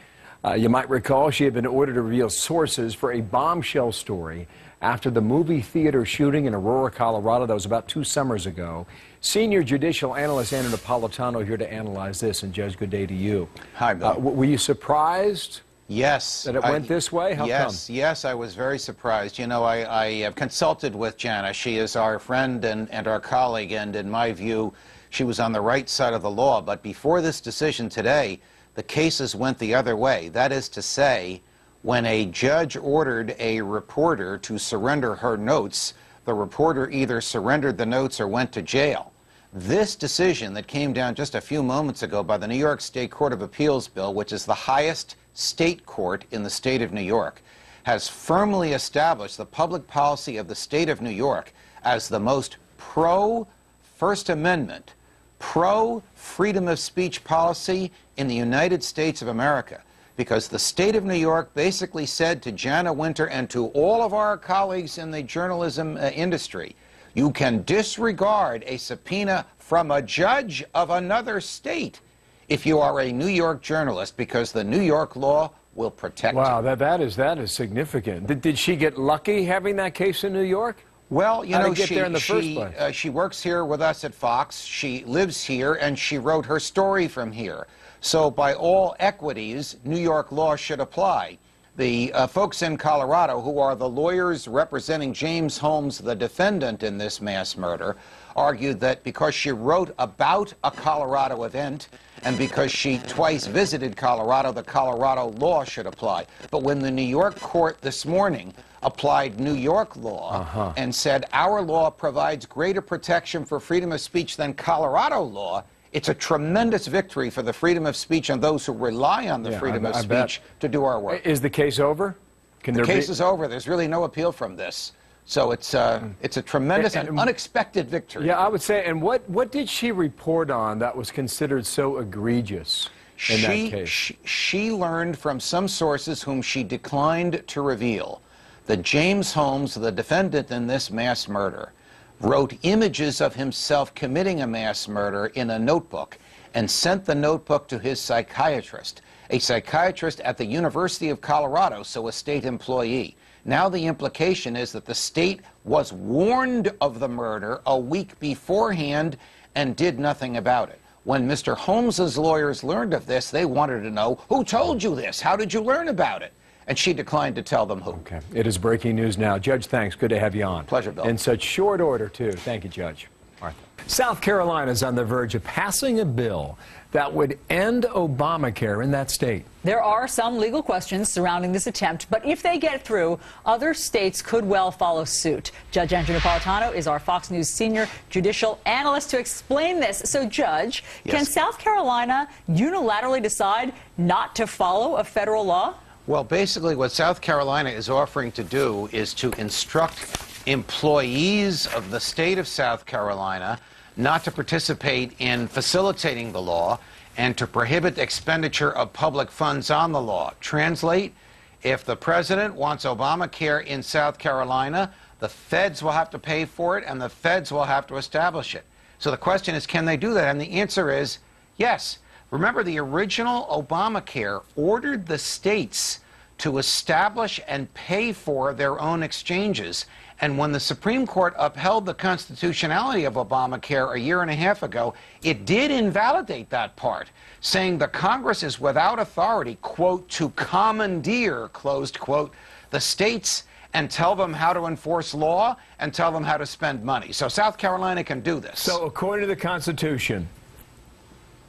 You might recall she had been ordered to reveal sources for a bombshell story after the movie theater shooting in Aurora, Colorado. That was about 2 summers ago. Senior judicial analyst Andrew Napolitano here to analyze this. And Judge, good day to you. Hi, Bill. Were you surprised? Yes. That it went this way? How come? Yes, I was very surprised. I have consulted with Jana. She is our friend and our colleague, and in my view, she was on the right side of the law. But before this decision today, the cases went the other way. That is to say, when a judge ordered a reporter to surrender her notes, the reporter either surrendered the notes or went to jail. This decision that came down just a few moments ago by the New York State Court of Appeals bill, which is the highest state court in the state of New York, has firmly established the public policy of the state of New York as the most pro-First Amendment, pro-freedom of speech policy in the United States of America. Because the state of New York basically said to Jana Winter and to all of our colleagues in the journalism industry, you can disregard a subpoena from a judge of another state if you are a New York journalist, because the New York law will protect you. Wow, that is significant. Did she get lucky having that case in New York? Well, you know, get there in the first place? She works here with us at Fox. She lives here, and she wrote her story from here. So by all equities, New York law should apply. The folks in Colorado, who are the lawyers representing James Holmes, the defendant in this mass murder, argued that because she wrote about a Colorado event and because she twice visited Colorado, the Colorado law should apply. But when the New York court this morning applied New York law and said our law provides greater protection for freedom of speech than Colorado law, it's a tremendous victory for the freedom of speech and those who rely on the freedom of speech to do our work. Is the case over? The case is over. There's really no appeal from this. So it's a tremendous and unexpected victory. Yeah, I would say. And what did she report on that was considered so egregious in that case? She learned from some sources whom she declined to reveal that James Holmes, the defendant in this mass murder, wrote images of himself committing a mass murder in a notebook and sent the notebook to his psychiatrist, a psychiatrist at the University of Colorado, so a state employee. Now the implication is that the state was warned of the murder a week beforehand and did nothing about it. When Mr. Holmes's lawyers learned of this, they wanted to know, who told you this? How did you learn about it? And she declined to tell them who. Okay. It is breaking news now. Judge, thanks. Good to have you on. Pleasure, Bill. In such short order, too. Thank you, Judge. Martha. South Carolina is on the verge of passing a bill that would end Obamacare in that state. There are some legal questions surrounding this attempt, but if they get through, other states could well follow suit. Judge Andrew Napolitano is our Fox News senior judicial analyst to explain this. So, Judge, can South Carolina unilaterally decide not to follow a federal law? Well, basically what South Carolina is offering to do is to instruct employees of the state of South Carolina not to participate in facilitating the law and to prohibit expenditure of public funds on the law. Translate, if the president wants Obamacare in South Carolina, the feds will have to pay for it and the feds will have to establish it. So the question is, can they do that? And the answer is yes. Remember, the original Obamacare ordered the states to establish and pay for their own exchanges. And when the Supreme Court upheld the constitutionality of Obamacare a year and a half ago, it did invalidate that part, saying the Congress is without authority, quote, to commandeer, closed quote, the states and tell them how to enforce law and tell them how to spend money. So South Carolina can do this. So according to the Constitution,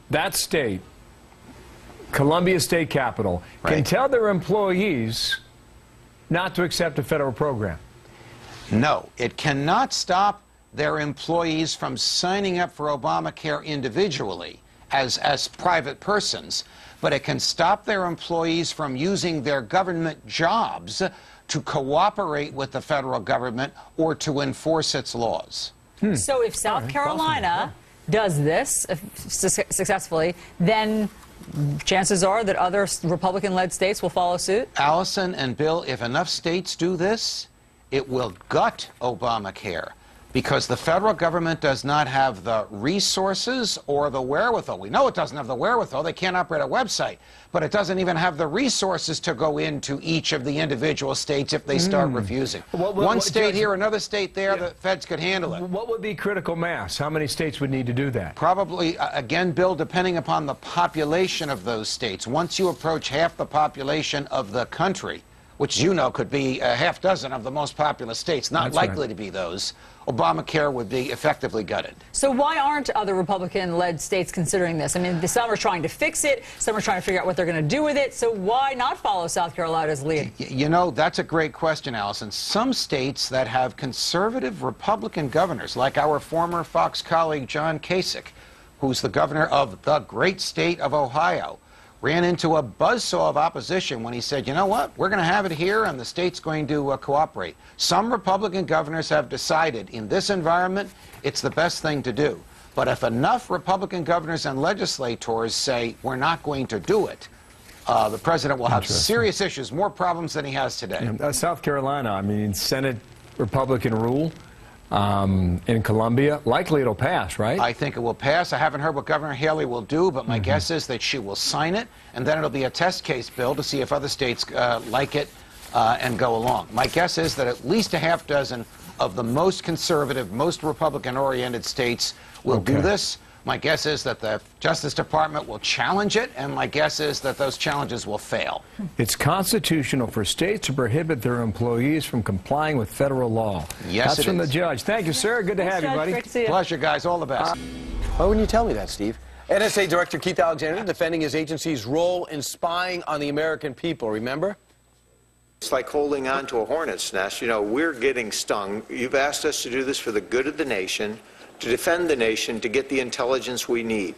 that state, Columbia State Capitol, can tell their employees not to accept a federal program. No, it cannot stop their employees from signing up for Obamacare individually as private persons, but it can stop their employees from using their government jobs to cooperate with the federal government or to enforce its laws. So if South Carolina does this successfully, then chances are that other Republican-led states will follow suit? Allison and Bill, if enough states do this, it will gut Obamacare because the federal government does not have the resources or the wherewithal. We know it doesn't have the wherewithal. They can't operate a website. But it doesn't even have the resources to go into each of the individual states if they start refusing. One state here, another state there, the feds could handle it. What would be critical mass? How many states would need to do that? Probably, again, Bill, depending upon the population of those states. Once you approach half the population of the country, which you know could be a half dozen of the most populous states, not That's likely right. to be those, Obamacare would be effectively gutted. So why aren't other Republican-led states considering this? I mean, some are trying to fix it, some are trying to figure out what they're going to do with it, so why not follow South Carolina's lead? You know, that's a great question, Allison. Some states that have conservative Republican governors, like our former Fox colleague John Kasich, who's the governor of the great state of Ohio, ran into a buzzsaw of opposition when he said, you know what, we're going to have it here and the state's going to cooperate. Some Republican governors have decided in this environment it's the best thing to do. But if enough Republican governors and legislators say we're not going to do it, the president will have serious issues, more problems than he has today. South Carolina, I mean, Senate Republican rule. In Columbia, likely it'll pass, right? I think it will pass. I haven't heard what Governor Haley will do, but my guess is that she will sign it, and then it'll be a test case bill to see if other states like it and go along. My guess is that at least a half dozen of the most conservative, most Republican-oriented states will do this. My guess is that the Justice Department will challenge it, and my guess is that those challenges will fail. It's constitutional for states to prohibit their employees from complying with federal law. Yes, That's from the judge. Thank you, sir. Good to have you, buddy. Great to see you. Pleasure, guys. All the best. Why wouldn't you tell me that, Steve? NSA Director Keith Alexander defending his agency's role in spying on the American people, remember? It's like holding on to a hornet's nest. You know, we're getting stung. You've asked us to do this for the good of the nation, to defend the nation, to get the intelligence we need.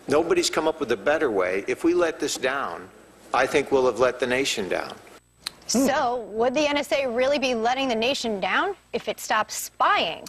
Nobody's come up with a better way. If we let this down, I think we'll have let the nation down. So, would the NSA really be letting the nation down if it stops spying?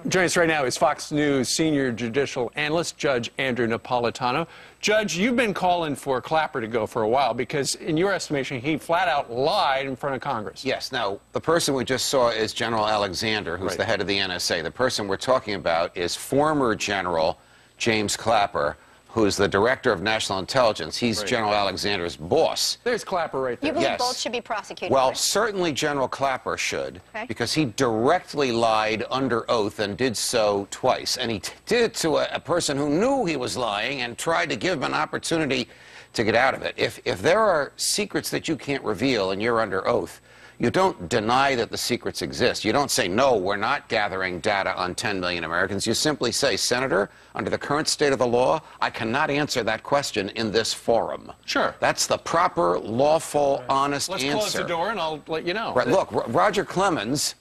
Joining us right now is Fox News senior judicial analyst, Judge Andrew Napolitano. Judge, you've been calling for Clapper to go for a while because, in your estimation, he flat out lied in front of Congress. Yes. Now, the person we just saw is General Alexander, who's the head of the NSA. The person we're talking about is former General James Clapper, who's the director of national intelligence. He's General Alexander's boss. There's Clapper right there. You believe both should be prosecuted? Well, right? certainly General Clapper should, because he directly lied under oath and did so twice. And he did it to a person who knew he was lying and tried to give him an opportunity to get out of it. If there are secrets that you can't reveal and you're under oath, you don't deny that the secrets exist. You don't say, no, we're not gathering data on 10 million Americans. You simply say, Senator, under the current state of the law, I cannot answer that question in this forum. Sure. That's the proper, lawful, honest answer. Let's close the door and I'll let you know. Right. Look, Roger Clemens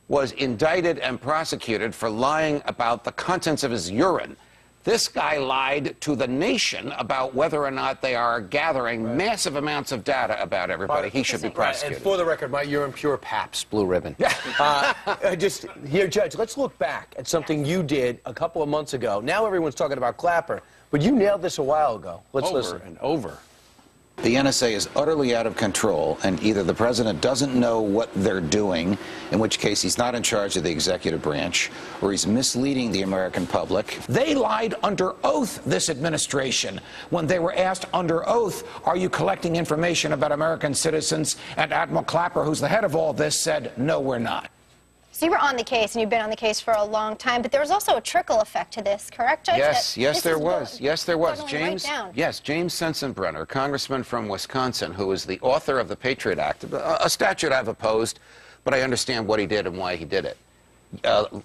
was indicted and prosecuted for lying about the contents of his urine. This guy lied to the nation about whether or not they are gathering massive amounts of data about everybody. He should be prosecuted. And for the record, my urine pure Pabst Blue Ribbon. Just here, Judge, let's look back at something you did a couple of months ago. Now everyone's talking about Clapper, but you nailed this a while ago. Let's listen. Over and over. The NSA is utterly out of control, and either the president doesn't know what they're doing, in which case he's not in charge of the executive branch, or he's misleading the American public. They lied under oath, this administration, when they were asked under oath, are you collecting information about American citizens? And Admiral Clapper, who's the head of all this, said, no, we're not. So you were on the case, and you've been on the case for a long time, but there was also a trickle effect to this, correct, Judge? Yes, there was. Yes, there was. James Sensenbrenner, congressman from Wisconsin, who is the author of the Patriot Act, a statute I've opposed, but I understand what he did and why he did it.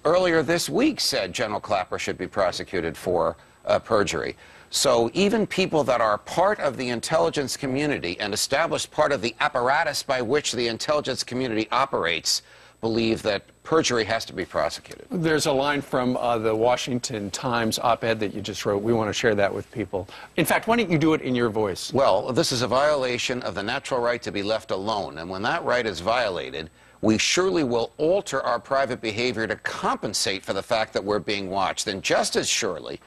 Earlier this week said General Clapper should be prosecuted for perjury. So even people that are part of the intelligence community and established part of the apparatus by which the intelligence community operates believe that perjury has to be prosecuted. There's a line from the Washington Times op-ed that you just wrote. We want to share that with people. In fact, why don't you do it in your voice? Well, this is a violation of the natural right to be left alone. And when that right is violated, we surely will alter our private behavior to compensate for the fact that we're being watched. And just as surely,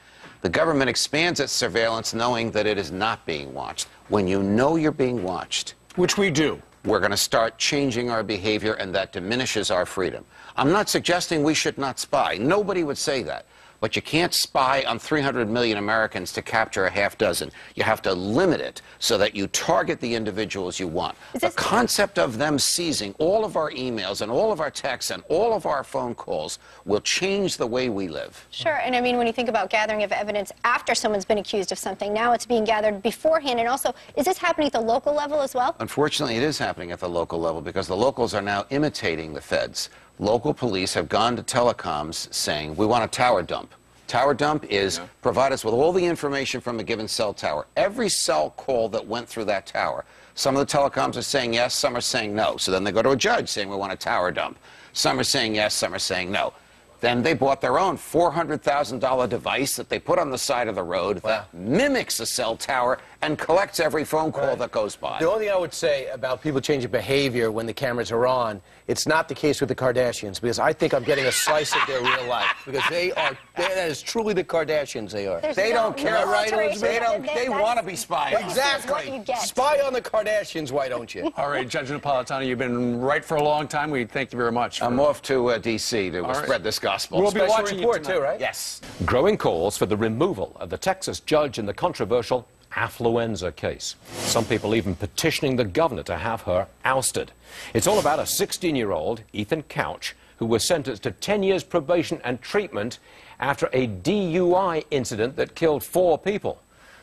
the government expands its surveillance knowing that it is not being watched. When you know you're being watched, which we do, we're going to start changing our behavior, and that diminishes our freedom. I'm not suggesting we should not spy. Nobody would say that. but you can't spy on 300 million Americans to capture a half dozen. You have to limit it so that you target the individuals you want. The concept of them seizing all of our emails and all of our texts and all of our phone calls will change the way we live. Sure, and I mean, when you think about gathering of evidence after someone's been accused of something, now it's being gathered beforehand, and also, is this happening at the local level as well? Unfortunately, it is happening at the local level because the locals are now imitating the feds. Local police have gone to telecoms saying, we want a tower dump. Tower dump is provide us with all the information from a given cell tower. Every cell call that went through that tower. Some of the telecoms are saying yes, some are saying no. So then they go to a judge saying, we want a tower dump. Some are saying yes, some are saying no. Then they bought their own $400,000 device that they put on the side of the road that mimics a cell tower and collects every phone call that goes by. The only thing I would say about people changing behavior when the cameras are on, it's not the case with the Kardashians, because I think I'm getting a slice of their real life, because that is truly the Kardashians they are. There's they no- don't care, no right? alteration. They want to be spying. Exactly. Spy on the Kardashians, why don't you? All right, Judge Napolitano, you've been right for a long time. We thank you very much. I'm off to D.C. to spread this gospel. We'll be Special watching report you tonight. too, right? Yes. Growing calls for the removal of the Texas judge in the controversial affluenza case. Some people even petitioning the governor to have her ousted. It's all about a 16-year-old, Ethan Couch, who was sentenced to 10 years probation and treatment after a DUI incident that killed 4 people.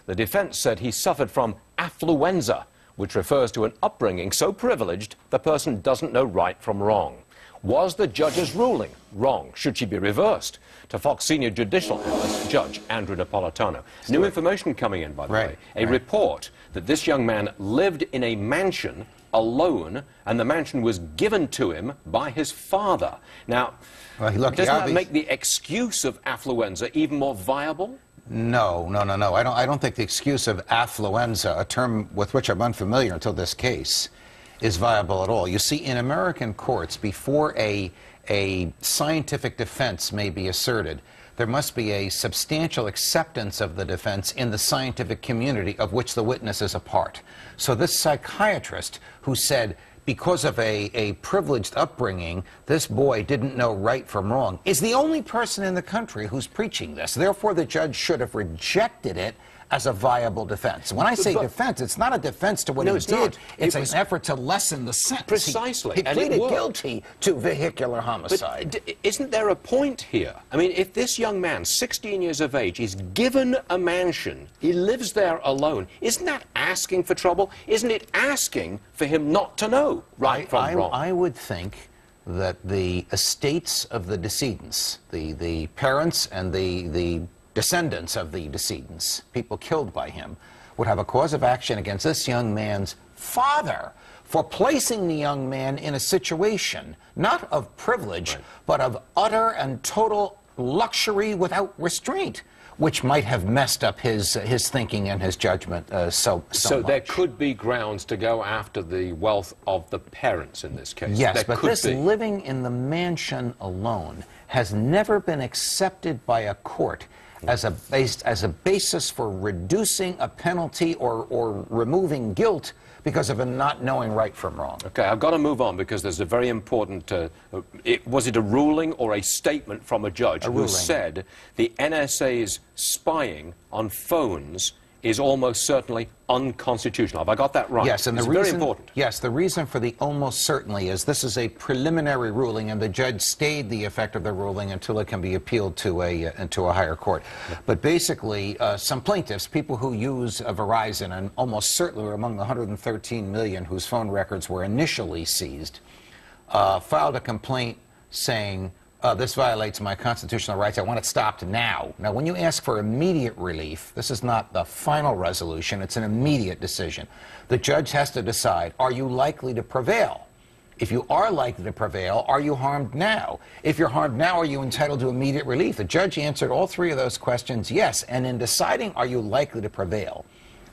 The defense said he suffered from affluenza, which refers to an upbringing so privileged the person doesn't know right from wrong. Was the judge's ruling wrong? Should she be reversed? To Fox senior judicial analyst, Judge Andrew Napolitano. New information coming in, by the way. A report that this young man lived in a mansion alone, and the mansion was given to him by his father. Now, doesn't that make the excuse of affluenza even more viable? No. I don't think the excuse of affluenza, a term with which I'm unfamiliar until this case, is viable at all. You see, in American courts, before a scientific defense may be asserted, there must be a substantial acceptance of the defense in the scientific community of which the witness is a part. So this psychiatrist who said, because of a privileged upbringing, this boy didn't know right from wrong, is the only person in the country who's preaching this. Therefore, the judge should have rejected it as a viable defense. When I say defense, it's not a defense to what he did. It's an effort to lessen the sentence. Precisely. He pleaded guilty to vehicular homicide. But isn't there a point here? I mean, if this young man, 16 years of age, is given a mansion, he lives there alone, isn't that asking for trouble? Isn't it asking for him not to know right from wrong? I would think that the estates of the decedents, the parents and the descendants of the decedents, people killed by him, would have a cause of action against this young man's father for placing the young man in a situation not of privilege, but of utter and total luxury without restraint, which might have messed up his thinking and his judgment so much. There could be grounds to go after the wealth of the parents in this case. Yes, there but this living in the mansion alone has never been accepted by a court as a basis for reducing a penalty or removing guilt because of a not knowing right from wrong. Okay, I've got to move on because there's a very important, was it a ruling or a statement from a judge who said the NSA's spying on phones is almost certainly unconstitutional. Have I got that right? Yes, and it's the reason, very important. Yes, the reason for the almost certainly is this is a preliminary ruling, and the judge stayed the effect of the ruling until it can be appealed to a higher court. But basically, some plaintiffs, people who use Verizon, and almost certainly were among the 113 million whose phone records were initially seized, filed a complaint saying, this violates my constitutional rights. I want it stopped now. Now, when you ask for immediate relief, this is not the final resolution. It's an immediate decision. The judge has to decide, are you likely to prevail? If you are likely to prevail, are you harmed now? If you're harmed now, are you entitled to immediate relief? The judge answered all 3 of those questions, yes. And in deciding, are you likely to prevail,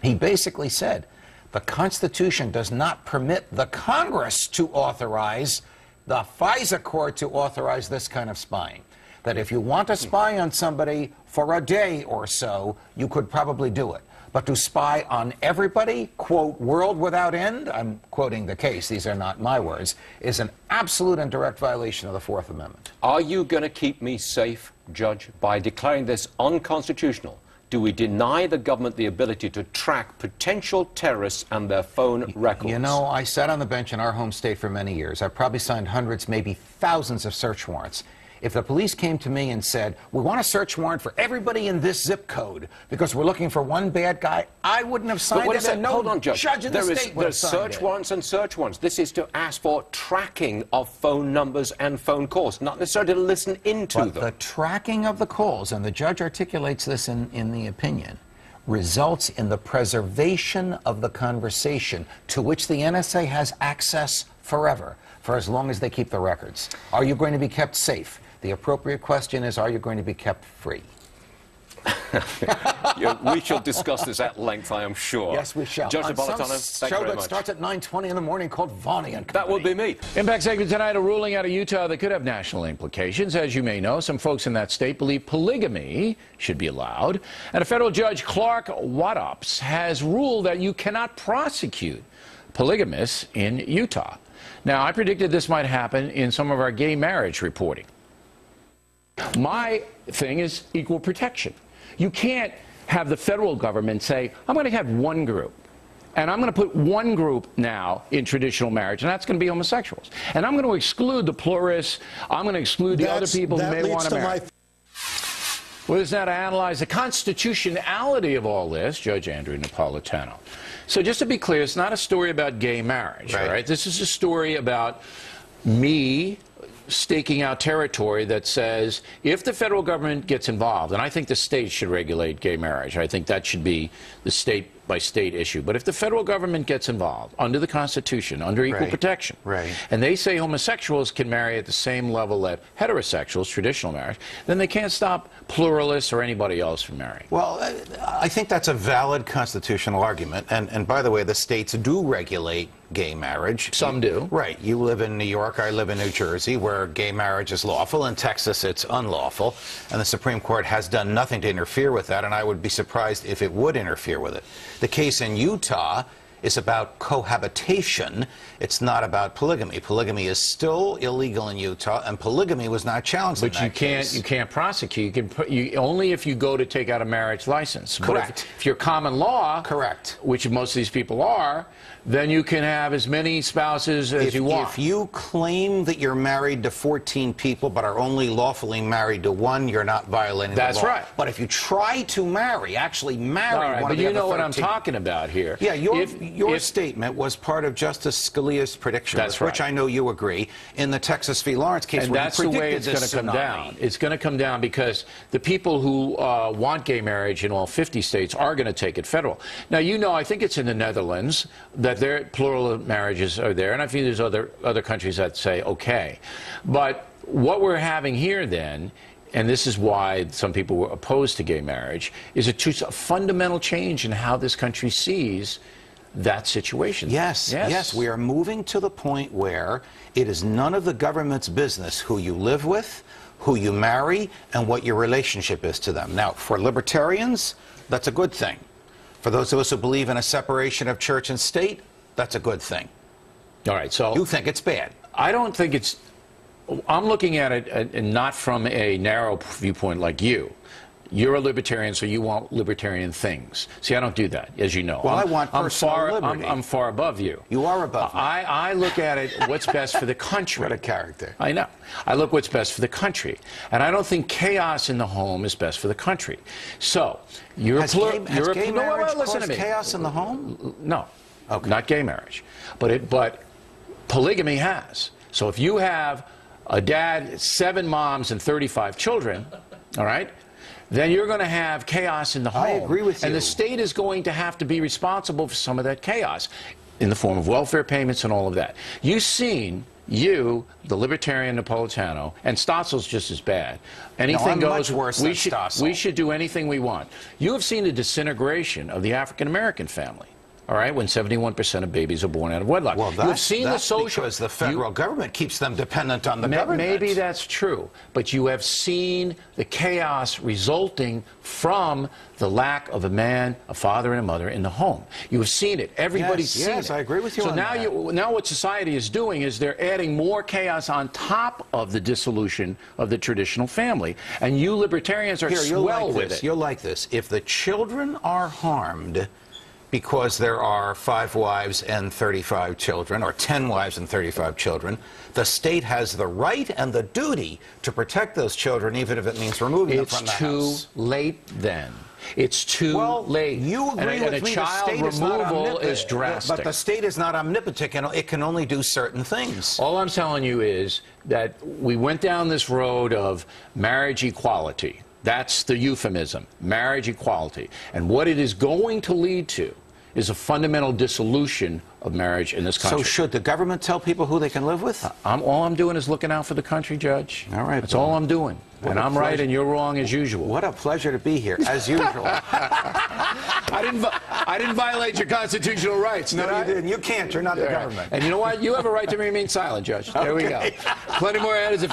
he basically said, the Constitution does not permit the Congress to authorize the FISA court to authorize this kind of spying. That if you want to spy on somebody for a day or so, you could probably do it. But to spy on everybody, quote, world without end, I'm quoting the case, these are not my words, is an absolute and direct violation of the Fourth Amendment. Are you going to keep me safe, Judge, by declaring this unconstitutional? Do we deny the government the ability to track potential terrorists and their phone records? You know, I sat on the bench in our home state for many years. I probably signed hundreds, maybe thousands of search warrants. If the police came to me and said, we want a search warrant for everybody in this zip code because we're looking for one bad guy, I wouldn't have signed it, and no Hold on, Judge. judge in the state would have signed it. There's search warrants and search warrants. This is to ask for tracking of phone numbers and phone calls, not necessarily to listen into them. The tracking of the calls, and the judge articulates this in the opinion, results in the preservation of the conversation to which the NSA has access forever, for as long as they keep the records. Are you going to be kept safe? The appropriate question is, are you going to be kept free? We shall discuss this at length, I am sure. Yes, we shall. Judge On Napolitano, some thank you show very that much. starts at 9:20 in the morning called Vonnie and Company. That will be me. Impact segment tonight, a ruling out of Utah that could have national implications. As you may know, some folks in that state believe polygamy should be allowed. And a federal judge, Clark Wattops, has ruled that you cannot prosecute polygamists in Utah. Now, I predicted this might happen in some of our gay marriage reporting. My thing is equal protection. You can't have the federal government say, I'm going to have one group, and I'm going to put one group now in traditional marriage, and that's going to be homosexuals. And I'm going to exclude the plurists. I'm going to exclude the other people who may want to marry. Well, it's now to analyze the constitutionality of all this, Judge Andrew Napolitano. So just to be clear, it's not a story about gay marriage, all right? This is a story about me staking out territory that says if the federal government gets involved, and I think the states should regulate gay marriage, I think that should be the state-by-state issue. But if the federal government gets involved under the Constitution, under equal protection, and they say homosexuals can marry at the same level that heterosexuals, traditional marriage, then they can't stop pluralists or anybody else from marrying. Well, I think that's a valid constitutional argument. And by the way, the states do regulate gay marriage. Some do. Right. You live in New York, I live in New Jersey, where gay marriage is lawful. In Texas, it's unlawful. And the Supreme Court has done nothing to interfere with that, and I would be surprised if it would interfere with it. The case in Utah is about cohabitation. It's not about polygamy. Polygamy is still illegal in Utah, and polygamy was not challenged in that case. But you can't prosecute. You can only if you go to take out a marriage license. Correct. If you're common law, correct, which most of these people are, then you can have as many spouses as you want. If you claim that you're married to 14 people but are only lawfully married to one, you're not violating the law. That's right. But if you try to marry, actually marry one of the other 13. But you know what I'm talking about here. Yeah, your statement was part of Justice Scalia's prediction, with which I know you agree, in the Texas v. Lawrence case, and where that's he the way predicted it's going to come down. It's going to come down because the people who want gay marriage in all 50 states are going to take it federal. Now, you know, I think it's in the Netherlands that their plural marriages are there, and I think there's other countries that say okay. But what we're having here then, and this is why some people were opposed to gay marriage, is a fundamental change in how this country sees that situation. Yes, we are moving to the point where it is none of the government's business who you live with, who you marry, and what your relationship is to them. Now, for libertarians, that's a good thing. For those of us who believe in a separation of church and state, that's a good thing. All right, so you think it's bad? I don't think it's. I'm looking at it not from a narrow viewpoint like you. You're a libertarian, so you want libertarian things. See, I don't do that, as you know. Well, I want personal liberty. I'm far above you. You are above me. I look at it, what's best for the country. What a character. I know. I look what's best for the country. And I don't think chaos in the home is best for the country. So, Has gay marriage caused chaos in the home? No. Okay. Not gay marriage. But polygamy has. So if you have a dad, 7 moms, and 35 children, all right, then you're going to have chaos in the home. I agree with you. And the state is going to have to be responsible for some of that chaos in the form of welfare payments and all of that. You've seen, the libertarian Napolitano, and Stotzel's just as bad. Anything goes. Much worse than Stossel. We should do anything we want. You have seen the disintegration of the African-American family. all right, when 71% of babies are born out of wedlock. Well, You've seen the social... because the federal government keeps them dependent on the government. Maybe that's true, but you have seen the chaos resulting from the lack of a man, a father, and a mother in the home. You have seen it. Everybody's seen it. Yes, I agree with you so on now that. now what society is doing is they're adding more chaos on top of the dissolution of the traditional family. And you libertarians are swell with it. You'll like this. If the children are harmed because there are 5 wives and 35 children, or 10 wives and 35 children, the state has the right and the duty to protect those children, even if it means removing them from the house. It's too late then. It's too late. You agree with me, child removal is drastic. But the state is not omnipotent. It can only do certain things. All I'm telling you is that we went down this road of marriage equality. That's the euphemism, marriage equality. And what it is going to lead to is a fundamental dissolution of marriage in this country. So should the government tell people who they can live with? All I'm doing is looking out for the country, Judge. All right. That's all I'm doing. And I'm right and you're wrong as usual. What a pleasure to be here, as usual. I didn't violate your constitutional rights, did I? No, you didn't. You can't. You're not the government. And you know what? You have a right to remain silent, Judge. There we go. Plenty more ahead.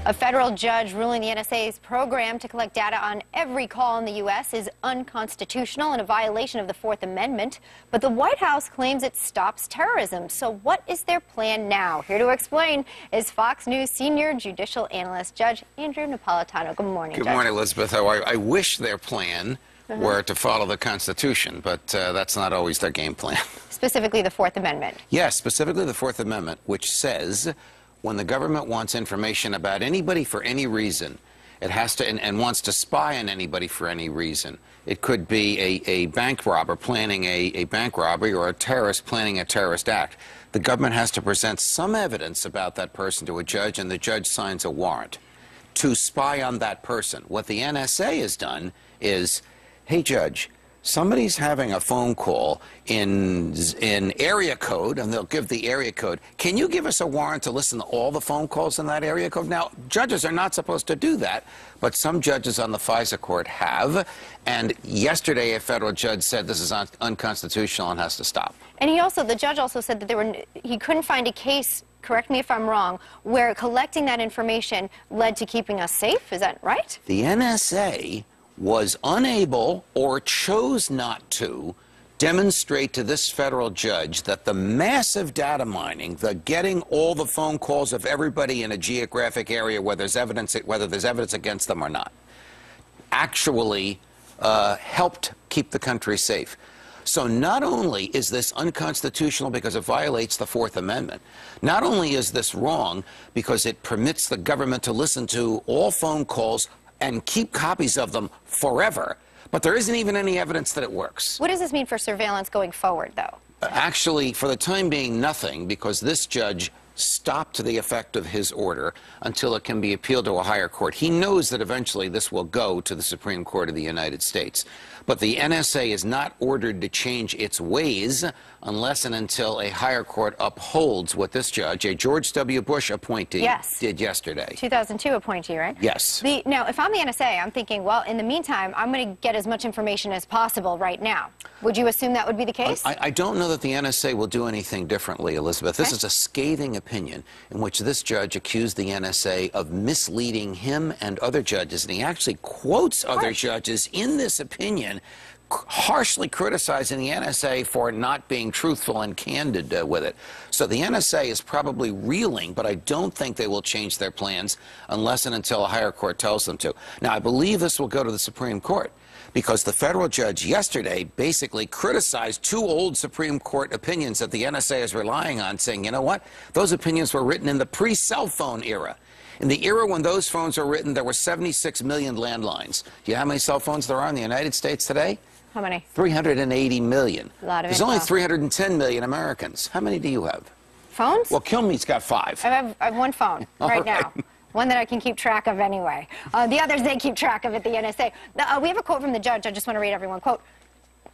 A federal judge ruling the NSA's program to collect data on every call in the U.S. is unconstitutional and a violation of the Fourth Amendment. But the White House claims it stops terrorism. So what is their plan now? Here to explain is Fox News senior judicial analyst, Judge Andrew Napolitano. Good morning, Good Judge. morning, Elizabeth. I wish their plan were to follow the Constitution, but that's not always their game plan. Specifically the Fourth Amendment. Yes, specifically the Fourth Amendment, which says when the government wants information about anybody for any reason, it has to, and wants to spy on anybody for any reason. It could be a bank robber planning a bank robbery or a terrorist planning a terrorist act. The government has to present some evidence about that person to a judge, and the judge signs a warrant to spy on that person. What the NSA has done is, hey, judge, somebody's having a phone call in area code, and they'll give the area code. Can you give us a warrant to listen to all the phone calls in that area code? Now, judges are not supposed to do that, but some judges on the FISA court have. And yesterday, a federal judge said this is unconstitutional and has to stop. And the judge also said that he couldn't find a case, correct me if I'm wrong, where collecting that information led to keeping us safe. Is that right? The NSA was unable or chose not to demonstrate to this federal judge that the massive data mining, the getting all the phone calls of everybody in a geographic area whether there's evidence against them or not, actually helped keep the country safe. So not only is this unconstitutional because it violates the Fourth Amendment, not only is this wrong because it permits the government to listen to all phone calls and keep copies of them forever, but there isn't even any evidence that it works. What does this mean for surveillance going forward, though? Actually, for the time being, nothing, because this judge stopped the effect of his order until it can be appealed to a higher court. He knows that eventually this will go to the Supreme Court of the United States. But the NSA is not ordered to change its ways unless and until a higher court upholds what this judge, a George W. Bush appointee, did yesterday. 2002 appointee, right? Yes. Now, if I'm the NSA, I'm thinking, well, in the meantime, I'm going to get as much information as possible right now. Would you assume that would be the case? I don't know that the NSA will do anything differently, Elizabeth. This is a scathing opinion in which this judge accused the NSA of misleading him and other judges, and he actually quotes other judges in this opinion, harshly criticizing the NSA for not being truthful and candid with it. So the NSA is probably reeling, but I don't think they will change their plans unless and until a higher court tells them to. Now, I believe this will go to the Supreme Court, because the federal judge yesterday basically criticized 2 old Supreme Court opinions that the NSA is relying on, saying, you know what, those opinions were written in the pre-cell phone era. In the era when those phones were written, there were 76 million landlines. Do you know how many cell phones there are in the United States today? How many? 380 million. A lot of There's only 310 million Americans. How many do you have? Phones? Well, Kilmeade's got 5. I have one phone right now. One that I can keep track of anyway. The others, they keep track of at the NSA. We have a quote from the judge. I just want to read everyone. Quote,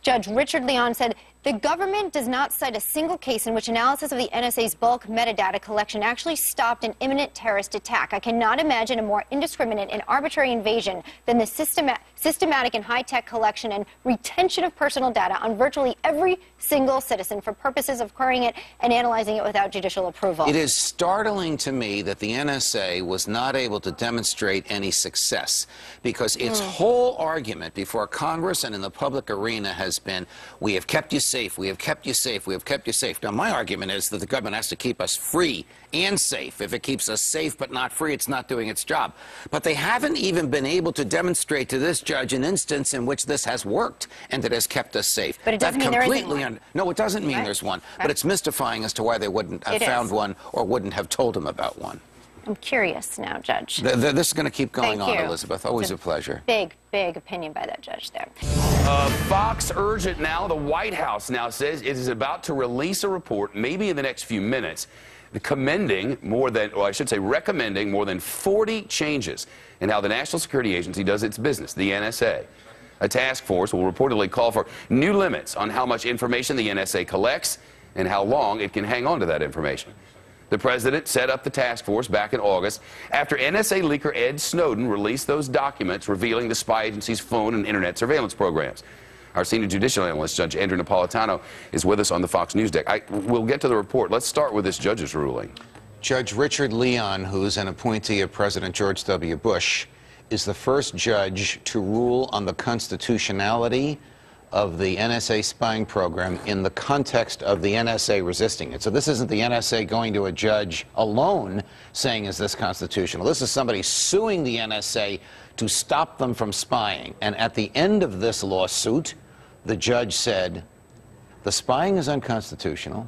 Judge Richard Leon said, The government does not cite a single case in which analysis of the NSA's bulk metadata collection actually stopped an imminent terrorist attack. I cannot imagine a more indiscriminate and arbitrary invasion than the systematic and high-tech collection and retention of personal data on virtually every single citizen for purposes of querying it and analyzing it without judicial approval. It is startling to me that the NSA was not able to demonstrate any success, because its whole argument before Congress and in the public arena has been, we have kept you safe, we have kept you safe, we have kept you safe. Now, my argument is that the government has to keep us free and safe. If it keeps us safe but not free, it's not doing its job. But they haven't even been able to demonstrate to this judge an instance in which this has worked and that has kept us safe. But it doesn't mean there isn't one. No, it doesn't mean there's one. But it's mystifying as to why they wouldn't have found one or wouldn't have told him about one. I'm curious now, Judge. This is going to keep going Thank on, you. Elizabeth. Always a pleasure. Big opinion by that judge there. Fox urged it now. The White House now says it is about to release a report, maybe in the next few minutes, recommending more than 40 changes in how the National Security Agency does its business, the NSA. A task force will reportedly call for new limits on how much information the NSA collects and how long it can hang on to that information. The president set up the task force back in August after NSA leaker Ed Snowden released those documents revealing the spy agency's phone and internet surveillance programs. Our senior judicial analyst, Judge Andrew Napolitano, is with us on the Fox News deck. We'll get to the report. Let's start with this judge's ruling. Judge Richard Leon, who's an appointee of President George W. Bush, is the first judge to rule on the constitutionality of the NSA spying program in the context of the NSA resisting it. So this isn't the NSA going to a judge alone saying, is this constitutional? This is somebody suing the NSA to stop them from spying. And at the end of this lawsuit, the judge said, the spying is unconstitutional.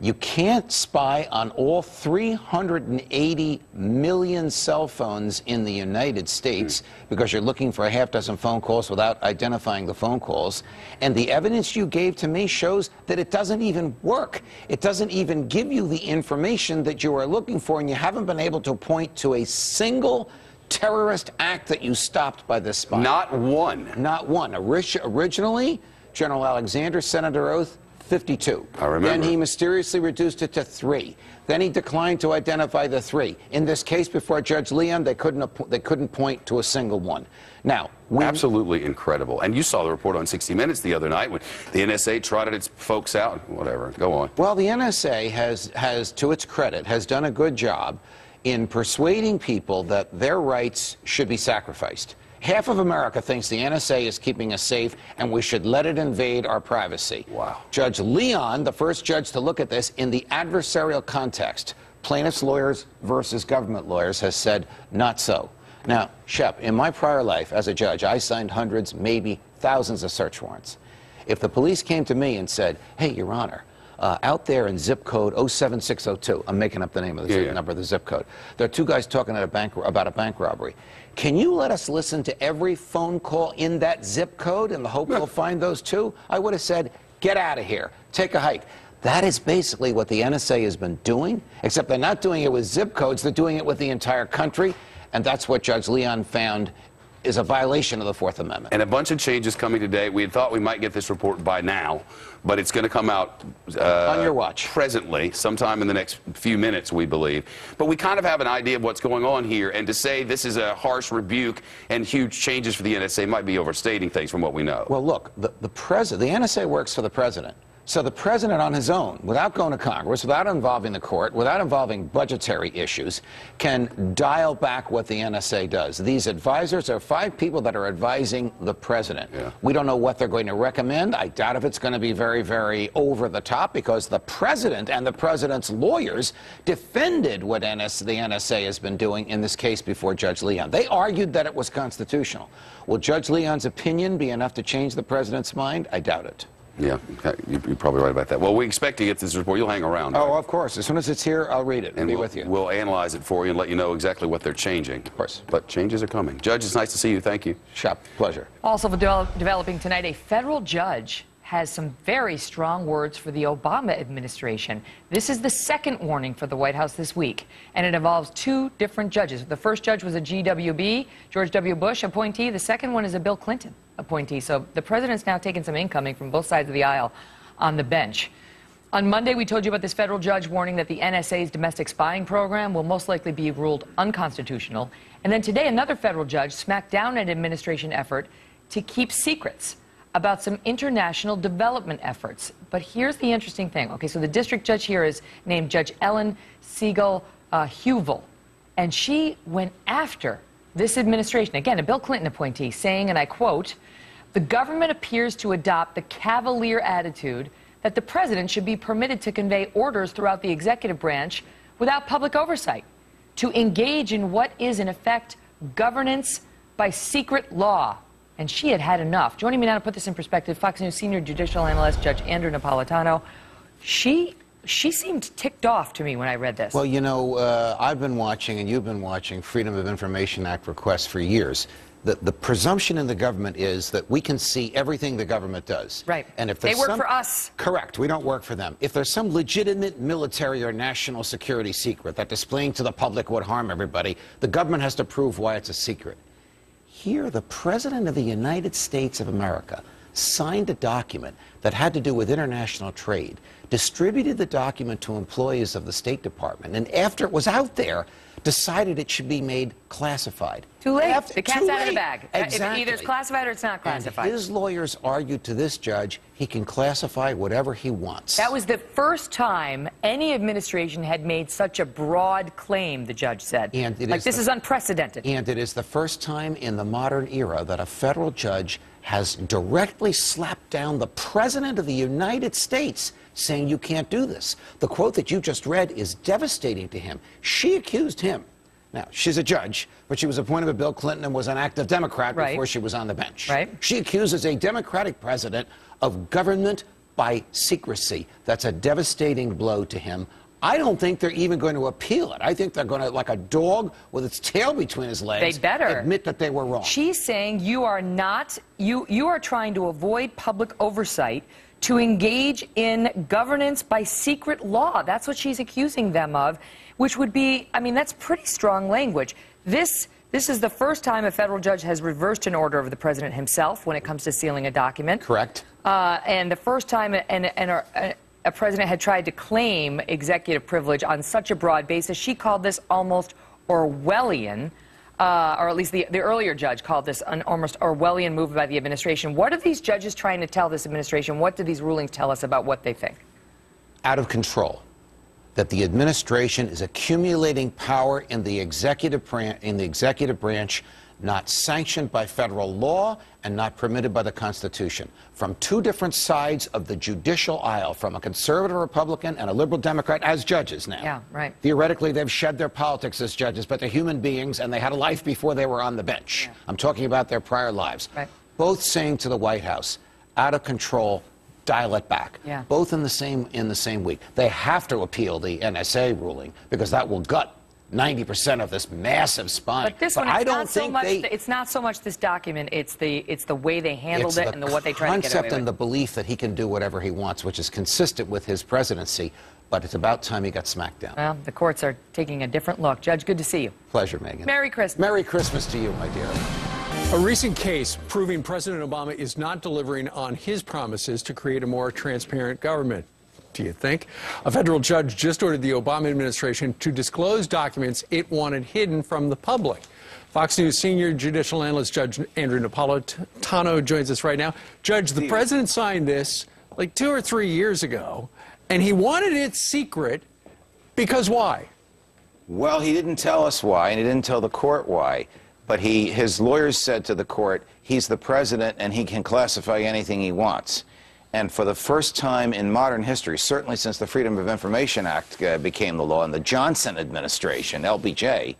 You can't spy on all 380 million cell phones in the United States because you're looking for a half dozen phone calls without identifying the phone calls. And the evidence you gave to me shows that it doesn't even work. It doesn't even give you the information that you are looking for, and you haven't been able to point to a single terrorist act that you stopped by this spy. Not one. Not one. Originally, General Alexander sent under oath 52. I remember. Then he mysteriously reduced it to 3. Then he declined to identify the 3. In this case before Judge Leon, they couldn't point to a single one. Now, absolutely incredible. And you saw the report on 60 Minutes the other night when the NSA trotted its folks out. Whatever. Go on. Well, the NSA has, to its credit, has done a good job in persuading people that their rights should be sacrificed. Half of America thinks the NSA is keeping us safe and we should let it invade our privacy. Wow. Judge Leon, the first judge to look at this in the adversarial context, plaintiffs' lawyers versus government lawyers, has said not so. Now, Shep, in my prior life as a judge, I signed hundreds, maybe thousands of search warrants. If the police came to me and said, hey, Your Honor, out there in zip code 07602, I'm making up the name of the number of the zip code, there are 2 guys talking at about a bank robbery. Can you let us listen to every phone call in that zip code in the hope we'll find those 2? I would have said, get out of here, take a hike. That is basically what the NSA has been doing, except they're not doing it with zip codes, they're doing it with the entire country, and that's what Judge Leon found is a violation of the Fourth Amendment. And a bunch of changes coming today. We had thought we might get this report by now, but it's going to come out on your watch. Presently, sometime in the next few minutes, we believe. But we kind of have an idea of what's going on here, and to say this is a harsh rebuke and huge changes for the NSA might be overstating things from what we know. Well, look, the NSA works for the president. So the president on his own, without going to Congress, without involving the court, without involving budgetary issues, can dial back what the NSA does. These advisors are 5 people that are advising the president. Yeah. We don't know what they're going to recommend. I doubt if it's going to be very, very over the top, because the president and the president's lawyers defended what the NSA has been doing in this case before Judge Leon. They argued that it was constitutional. Will Judge Leon's opinion be enough to change the president's mind? I doubt it. Yeah, you're probably right about that. Well, we expect to get this report. You'll hang around. Oh, of course. As soon as it's here, I'll read it and be with you. We'll analyze it for you and let you know exactly what they're changing. Of course. But changes are coming. Judge, it's nice to see you. Thank you. Shep, pleasure. Also developing tonight, a federal judge has some very strong words for the Obama administration. This is the second warning for the White House this week, and it involves 2 different judges. The first judge was a GWB, George W. Bush appointee. The second one is a Bill Clinton appointee. So the president's now taking some incoming from both sides of the aisle. on the bench. On Monday, we told you about this federal judge warning that the NSA's domestic spying program will most likely be ruled unconstitutional. And then today, another federal judge smacked down an administration effort to keep secrets about some international development efforts. But here's the interesting thing. Okay, so the district judge here is named Judge Ellen Siegel-Huvel, and she went after this administration, again, a Bill Clinton appointee, saying, and I quote, "The government appears to adopt the cavalier attitude that the president should be permitted to convey orders throughout the executive branch without public oversight, to engage in what is, in effect, governance by secret law." And she had had enough. Joining me now to put this in perspective, Fox News senior judicial analyst Judge Andrew Napolitano. She seemed ticked off to me when I read this. Well, you know, I've been watching, and you've been watching, Freedom of Information Act requests for years. The presumption in the government is that we can see everything the government does. Right. And if they work for us. Correct. We don't work for them. If there's some legitimate military or national security secret that displaying to the public would harm everybody, the government has to prove why it's a secret. Here, the President of the United States of America signed a document that had to do with international trade, distributed the document to employees of the State Department, and after it was out there, decided it should be made classified. Too late. The cat's out of the bag. Exactly. Either it's classified or it's not classified. And his lawyers argued to this judge he can classify whatever he wants. That was the first time any administration had made such a broad claim, the judge said. And this is unprecedented. And it is the first time in the modern era that a federal judge has directly slapped down the President of the United States, saying you can't do this. The quote that you just read is devastating to him. She accused him. Now, she's a judge, but she was appointed by Bill Clinton and was an active Democrat before she was on the bench. Right. She accuses a Democratic president of government by secrecy. That's a devastating blow to him. I don't think they're even going to appeal it. I think they're going to, like a dog with its tail between his legs, they better admit that they were wrong. She's saying you are not, you are trying to avoid public oversight to engage in governance by secret law. That's what she's accusing them of, which would be, I mean, that's pretty strong language. This is the first time a federal judge has reversed an order of the president himself when it comes to sealing a document. Correct. And the first time a president had tried to claim executive privilege on such a broad basis. She called this almost Orwellian, or at least the earlier judge called this an almost Orwellian move by the administration. What are these judges trying to tell this administration? What do these rulings tell us about what they think? Out of control. That the administration is accumulating power in the executive branch, not sanctioned by federal law and not permitted by the Constitution. From two different sides of the judicial aisle, from a conservative Republican and a liberal Democrat as judges now. Yeah, right. Theoretically, they've shed their politics as judges, but they're human beings and they had a life before they were on the bench. Yeah. I'm talking about their prior lives. Right. Both saying to the White House, out of control, dial it back. Yeah. Both in the same week. They have to appeal the NSA ruling because that will gut 90% of this massive spying. But this one, it's not so much this document. It's the way they handled it and what they tried to get away with. The concept and the belief that he can do whatever he wants, which is consistent with his presidency. But it's about time he got smacked down. Well, the courts are taking a different look. Judge, good to see you. Pleasure, Megan. Merry Christmas. Merry Christmas to you, my dear. A recent case proving President Obama is not delivering on his promises to create a more transparent government. Do you think? A federal judge just ordered the Obama administration to disclose documents it wanted hidden from the public. Fox News senior judicial analyst Judge Andrew Napolitano joins us right now. Judge, the president signed this like 2 or 3 years ago, and he wanted it secret because why? Well, he didn't tell us why, and he didn't tell the court why. But his lawyers said to the court, he's the president and he can classify anything he wants. And for the first time in modern history, certainly since the Freedom of Information Act became the law in the Johnson administration, LBJ,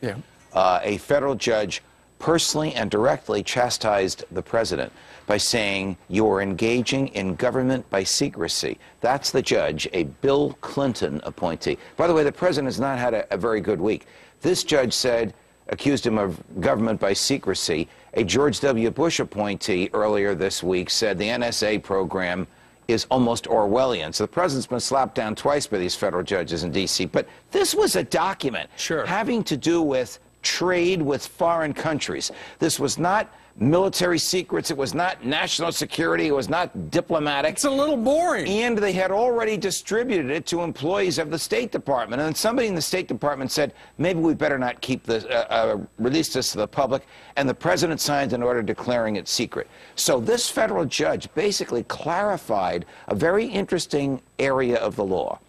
a federal judge personally and directly chastised the president by saying, you're engaging in government by secrecy. That's the judge, a Bill Clinton appointee. By the way, the president has not had a very good week. This judge accused him of government by secrecy. A George W. Bush appointee earlier this week said the NSA program is almost Orwellian. So the president's been slapped down twice by these federal judges in D.C. But this was a document having to do with trade with foreign countries. This was not military secrets. It was not national security. It was not diplomatic. It's a little boring. And they had already distributed it to employees of the State Department. And somebody in the State Department said, maybe we better not keep this, release this to the public. And the president signed an order declaring it secret. So this federal judge basically clarified a very interesting area of the law.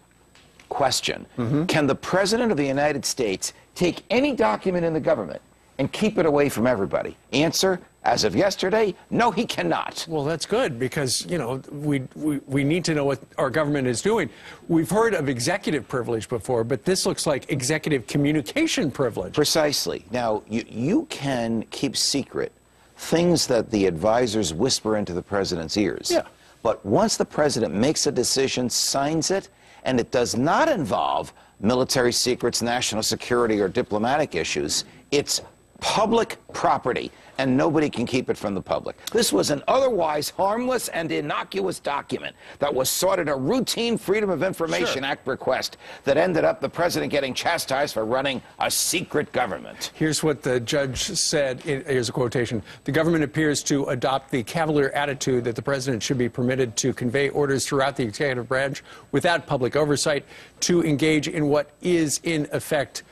Question, can the president of the United States take any document in the government and keep it away from everybody? Answer, as of yesterday, no, he cannot. Well, that's good because, you know, we need to know what our government is doing. We've heard of executive privilege before, but this looks like executive communication privilege. Precisely. Now, you can keep secret things that the advisors whisper into the president's ears. Yeah. But once the president makes a decision, signs it, and it does not involve military secrets, national security, or diplomatic issues, it's public property, and nobody can keep it from the public. This was an otherwise harmless and innocuous document that was sought at a routine Freedom of Information Act request that ended up the president getting chastised for running a secret government. Here's what the judge said. Here's a quotation. The government appears to adopt the cavalier attitude that the president should be permitted to convey orders throughout the executive branch without public oversight, to engage in what is, in effect,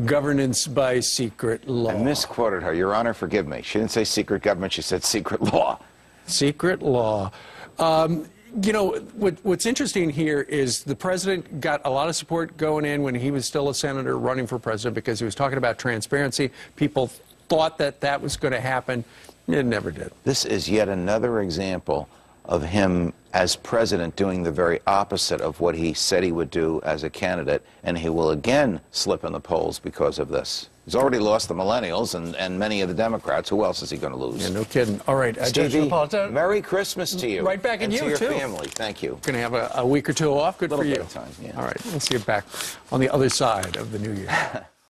governance by secret law. I misquoted her. Your Honor, forgive me. She didn't say secret government. She said secret law. Secret law. You know, what's interesting here is the president got a lot of support going in when he was still a senator running for president because he was talking about transparency. People thought that that was going to happen. It never did. This is yet another example of him as president doing the very opposite of what he said he would do as a candidate, and he will again slip in the polls because of this. He's already lost the millennials and many of the Democrats. Who else is he going to lose? Yeah, no kidding. All right, Stevie, Merry Christmas to you. Right back at and you, to your too. family. Thank you. Going to have a week or two off. Good for you. Bit of time, yeah. All right, let's get back on the other side of the new year.